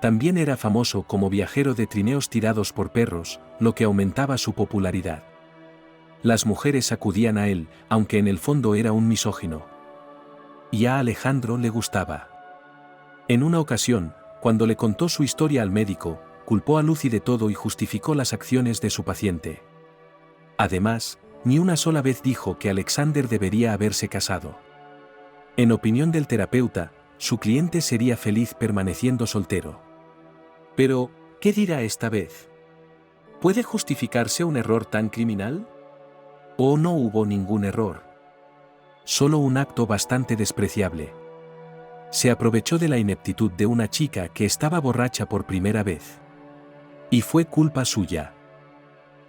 También era famoso como viajero de trineos tirados por perros, lo que aumentaba su popularidad. Las mujeres acudían a él, aunque en el fondo era un misógino. Y a Alejandro le gustaba. En una ocasión, cuando le contó su historia al médico, culpó a Lucy de todo y justificó las acciones de su paciente. Además, ni una sola vez dijo que Alexander debería haberse casado. En opinión del terapeuta, su cliente sería feliz permaneciendo soltero. Pero, ¿qué dirá esta vez? ¿Puede justificarse un error tan criminal? ¿O no hubo ningún error? Solo un acto bastante despreciable. Se aprovechó de la ineptitud de una chica que estaba borracha por primera vez. Y fue culpa suya.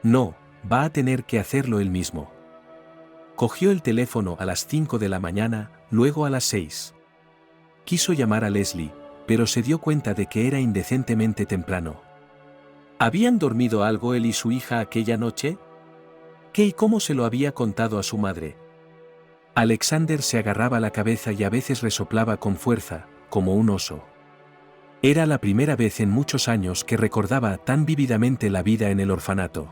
No, va a tener que hacerlo él mismo. Cogió el teléfono a las 5 de la mañana, luego a las 6. Quiso llamar a Leslie, pero se dio cuenta de que era indecentemente temprano. ¿Habían dormido algo él y su hija aquella noche? ¿Qué y cómo se lo había contado a su madre? Alexander se agarraba la cabeza y a veces resoplaba con fuerza, como un oso. Era la primera vez en muchos años que recordaba tan vívidamente la vida en el orfanato.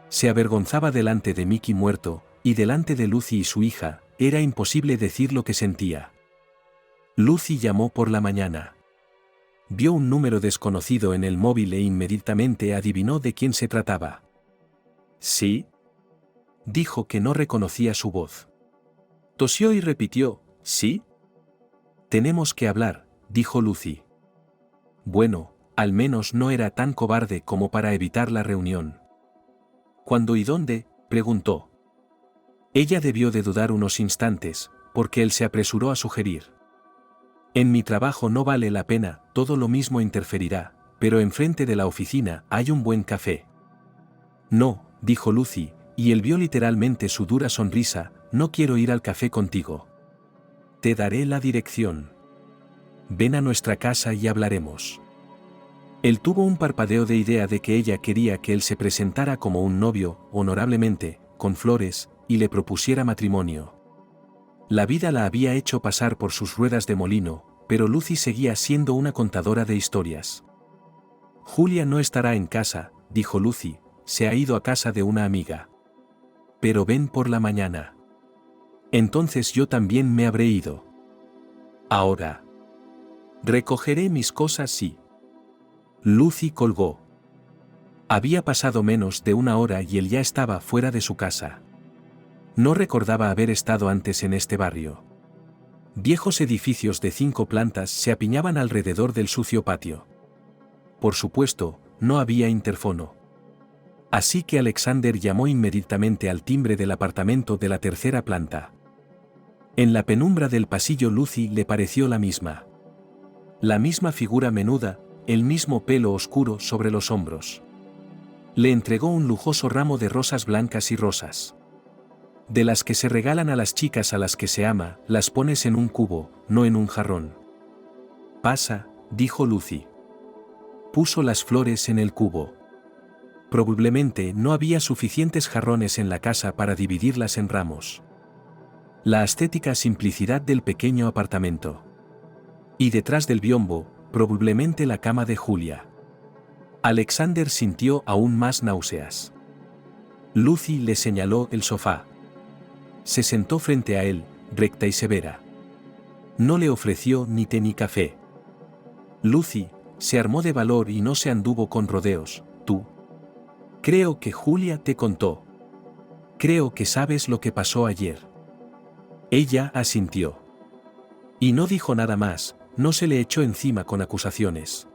Se avergonzaba delante de Mickey muerto, y delante de Lucy y su hija, era imposible decir lo que sentía. Lucy llamó por la mañana. Vio un número desconocido en el móvil e inmediatamente adivinó de quién se trataba. ¿Sí? Dijo que no reconocía su voz. Tosió y repitió, ¿sí? Tenemos que hablar, dijo Lucy. Bueno, al menos no era tan cobarde como para evitar la reunión. ¿Cuándo y dónde?, preguntó. Ella debió de dudar unos instantes, porque él se apresuró a sugerir. En mi trabajo no vale la pena, todo lo mismo interferirá, pero enfrente de la oficina hay un buen café. No, dijo Lucy, y él vio literalmente su dura sonrisa, no quiero ir al café contigo. Te daré la dirección. Ven a nuestra casa y hablaremos. Él tuvo un parpadeo de idea de que ella quería que él se presentara como un novio, honorablemente, con flores, y le propusiera matrimonio. La vida la había hecho pasar por sus ruedas de molino, pero Lucy seguía siendo una contadora de historias. Julia no estará en casa, dijo Lucy, se ha ido a casa de una amiga. Pero ven por la mañana. Entonces yo también me habré ido. Ahora. Recogeré mis cosas y... Lucy colgó. Había pasado menos de una hora y él ya estaba fuera de su casa. No recordaba haber estado antes en este barrio. Viejos edificios de 5 plantas se apiñaban alrededor del sucio patio. Por supuesto, no había interfono. Así que Alexander llamó inmediatamente al timbre del apartamento de la 3ª planta. En la penumbra del pasillo Lucy le pareció la misma. La misma figura menuda, el mismo pelo oscuro sobre los hombros. Le entregó un lujoso ramo de rosas blancas y rosas. De las que se regalan a las chicas a las que se ama, las pones en un cubo, no en un jarrón. Pasa, dijo Lucy. Puso las flores en el cubo. Probablemente no había suficientes jarrones en la casa para dividirlas en ramos. La ascética simplicidad del pequeño apartamento. Y detrás del biombo, probablemente la cama de Julia. Alexander sintió aún más náuseas. Lucy le señaló el sofá. Se sentó frente a él, recta y severa. No le ofreció ni té ni café. Lucy se armó de valor y no se anduvo con rodeos. Tú. Creo que Julia te contó. Creo que sabes lo que pasó ayer. Ella asintió. Y no dijo nada más, no se le echó encima con acusaciones.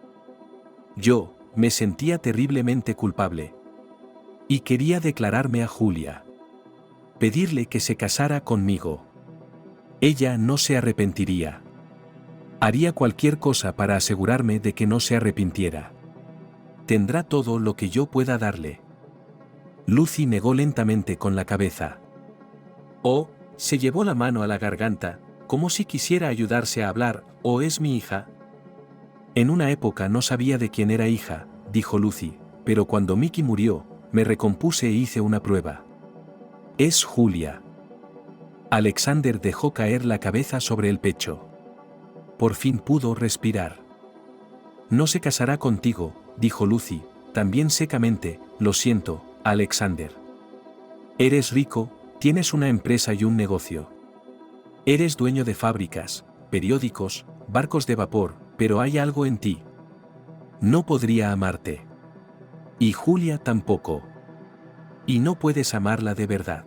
Yo me sentía terriblemente culpable. Y quería declararme a Julia. Pedirle que se casara conmigo. Ella no se arrepentiría. Haría cualquier cosa para asegurarme de que no se arrepintiera. Tendrá todo lo que yo pueda darle. Lucy negó lentamente con la cabeza. Oh, se llevó la mano a la garganta, como si quisiera ayudarse a hablar, ¿o es mi hija? En una época no sabía de quién era hija, dijo Lucy, pero cuando Mickey murió, me recompuse e hice una prueba. Es Julia. Alexander dejó caer la cabeza sobre el pecho. Por fin pudo respirar. No se casará contigo, dijo Lucy, también secamente, lo siento, Alexander. Eres rico, tienes una empresa y un negocio. Eres dueño de fábricas, periódicos, barcos de vapor, pero hay algo en ti. No podría amarte. Y Julia tampoco. Y no puedes amarla de verdad.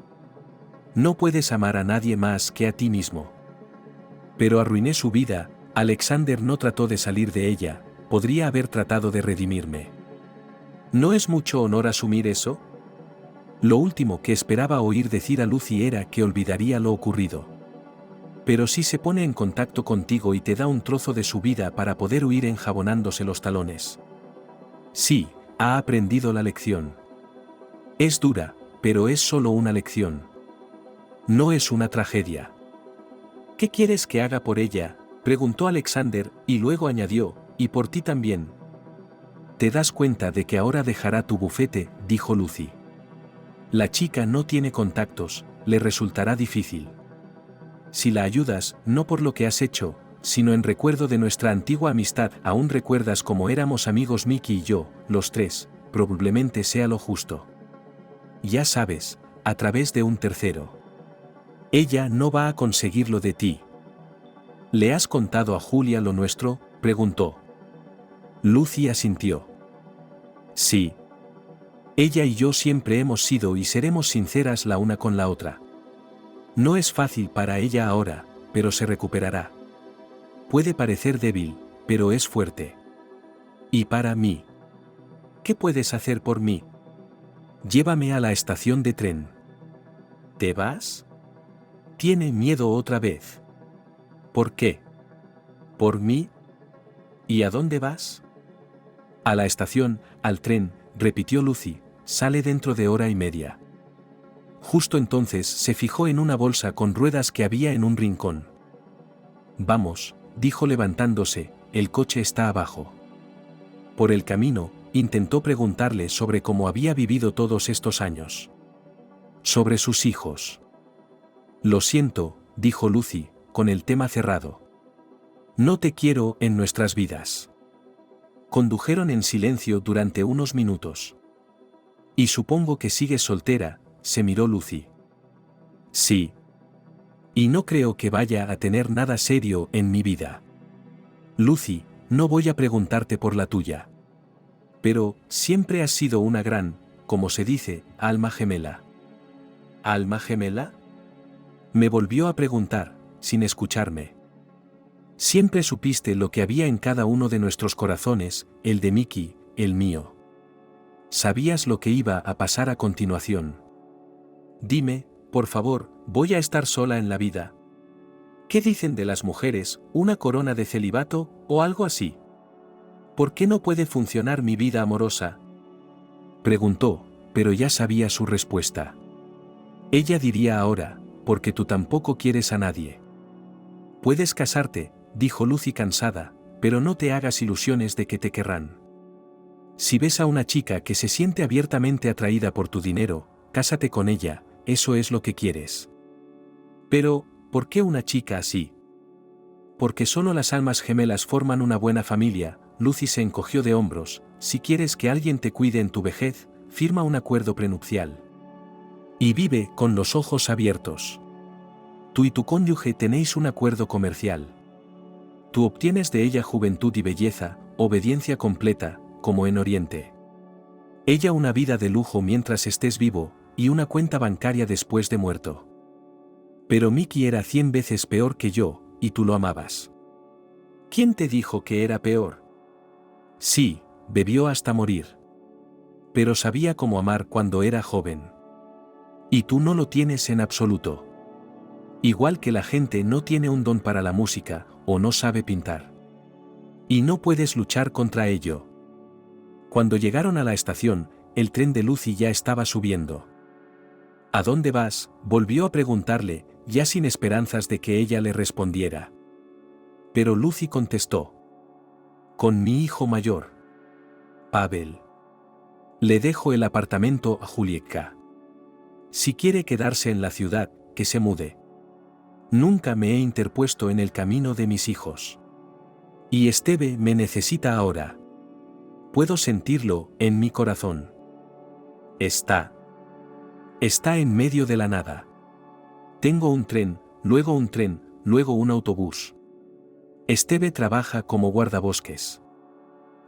No puedes amar a nadie más que a ti mismo. Pero arruiné su vida, Alexander no trató de salir de ella, podría haber tratado de redimirme. ¿No es mucho honor asumir eso? Lo último que esperaba oír decir a Lucy era que olvidaría lo ocurrido. Pero si se pone en contacto contigo y te da un trozo de su vida para poder huir enjabonándose los talones. Sí, ha aprendido la lección. Es dura, pero es solo una lección. No es una tragedia. ¿Qué quieres que haga por ella?, preguntó Alexander, y luego añadió, y por ti también. Te das cuenta de que ahora dejará tu bufete, dijo Lucy. La chica no tiene contactos, le resultará difícil. Si la ayudas, no por lo que has hecho, sino en recuerdo de nuestra antigua amistad, aún recuerdas cómo éramos amigos Mickey y yo, los tres, probablemente sea lo justo. Ya sabes, a través de un tercero. Ella no va a conseguirlo de ti. ¿Le has contado a Julia lo nuestro?, preguntó. Lucy asintió. Sí. Ella y yo siempre hemos sido y seremos sinceras la una con la otra. No es fácil para ella ahora, pero se recuperará. Puede parecer débil, pero es fuerte. Y para mí. ¿Qué puedes hacer por mí? Llévame a la estación de tren. ¿Te vas? Tiene miedo otra vez. ¿Por qué? ¿Por mí? ¿Y a dónde vas? A la estación, al tren, repitió Lucy, sale dentro de hora y media. Justo entonces se fijó en una bolsa con ruedas que había en un rincón. Vamos, dijo levantándose, el coche está abajo. Por el camino, intentó preguntarle sobre cómo había vivido todos estos años. Sobre sus hijos. Lo siento, dijo Lucy, con el tema cerrado. No te quiero en nuestras vidas. Condujeron en silencio durante unos minutos. Y supongo que sigues soltera, se miró Lucy. Sí. Y no creo que vaya a tener nada serio en mi vida. Lucy, no voy a preguntarte por la tuya. Pero, siempre has sido una gran, como se dice, alma gemela. ¿Alma gemela? Me volvió a preguntar, sin escucharme. Siempre supiste lo que había en cada uno de nuestros corazones, el de Mickey, el mío. Sabías lo que iba a pasar a continuación. Dime, por favor, ¿voy a estar sola en la vida? ¿Qué dicen de las mujeres, una corona de celibato, o algo así? ¿Por qué no puede funcionar mi vida amorosa? Preguntó, pero ya sabía su respuesta. Ella diría ahora, porque tú tampoco quieres a nadie. Puedes casarte, dijo Lucy cansada, pero no te hagas ilusiones de que te querrán. Si ves a una chica que se siente abiertamente atraída por tu dinero, cásate con ella, eso es lo que quieres. Pero, ¿por qué una chica así? Porque solo las almas gemelas forman una buena familia. Lucy se encogió de hombros. Si quieres que alguien te cuide en tu vejez, firma un acuerdo prenupcial. Y vive con los ojos abiertos. Tú y tu cónyuge tenéis un acuerdo comercial. Tú obtienes de ella juventud y belleza, obediencia completa, como en Oriente. Ella una vida de lujo mientras estés vivo, y una cuenta bancaria después de muerto. Pero Mickey era 100 veces peor que yo, y tú lo amabas. ¿Quién te dijo que era peor? Sí, bebió hasta morir. Pero sabía cómo amar cuando era joven. Y tú no lo tienes en absoluto. Igual que la gente no tiene un don para la música, o no sabe pintar. Y no puedes luchar contra ello. Cuando llegaron a la estación, el tren de Lucy ya estaba subiendo. ¿A dónde vas?, volvió a preguntarle, ya sin esperanzas de que ella le respondiera. Pero Lucy contestó. Con mi hijo mayor. Pavel. Le dejo el apartamento a Julieta. Si quiere quedarse en la ciudad, que se mude. Nunca me he interpuesto en el camino de mis hijos. Y Esteve me necesita ahora. Puedo sentirlo en mi corazón. Está en medio de la nada. Tengo un tren, luego un autobús. Esteve trabaja como guardabosques.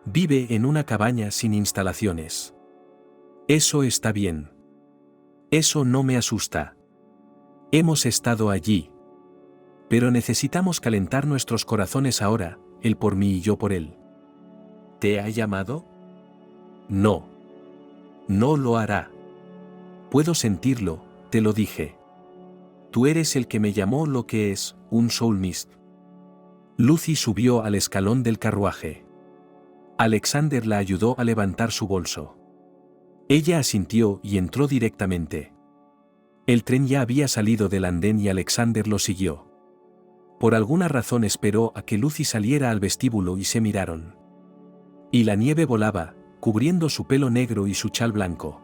Vive en una cabaña sin instalaciones. Eso está bien. Eso no me asusta. Hemos estado allí. Pero necesitamos calentar nuestros corazones ahora, él por mí y yo por él. ¿Te ha llamado? No. No lo hará. Puedo sentirlo, te lo dije. Tú eres el que me llamó lo que es, un soulmist. Lucy subió al escalón del carruaje. Alexander la ayudó a levantar su bolso. Ella asintió y entró directamente. El tren ya había salido del andén y Alexander lo siguió. Por alguna razón esperó a que Lucy saliera al vestíbulo y se miraron. Y la nieve volaba, cubriendo su pelo negro y su chal blanco.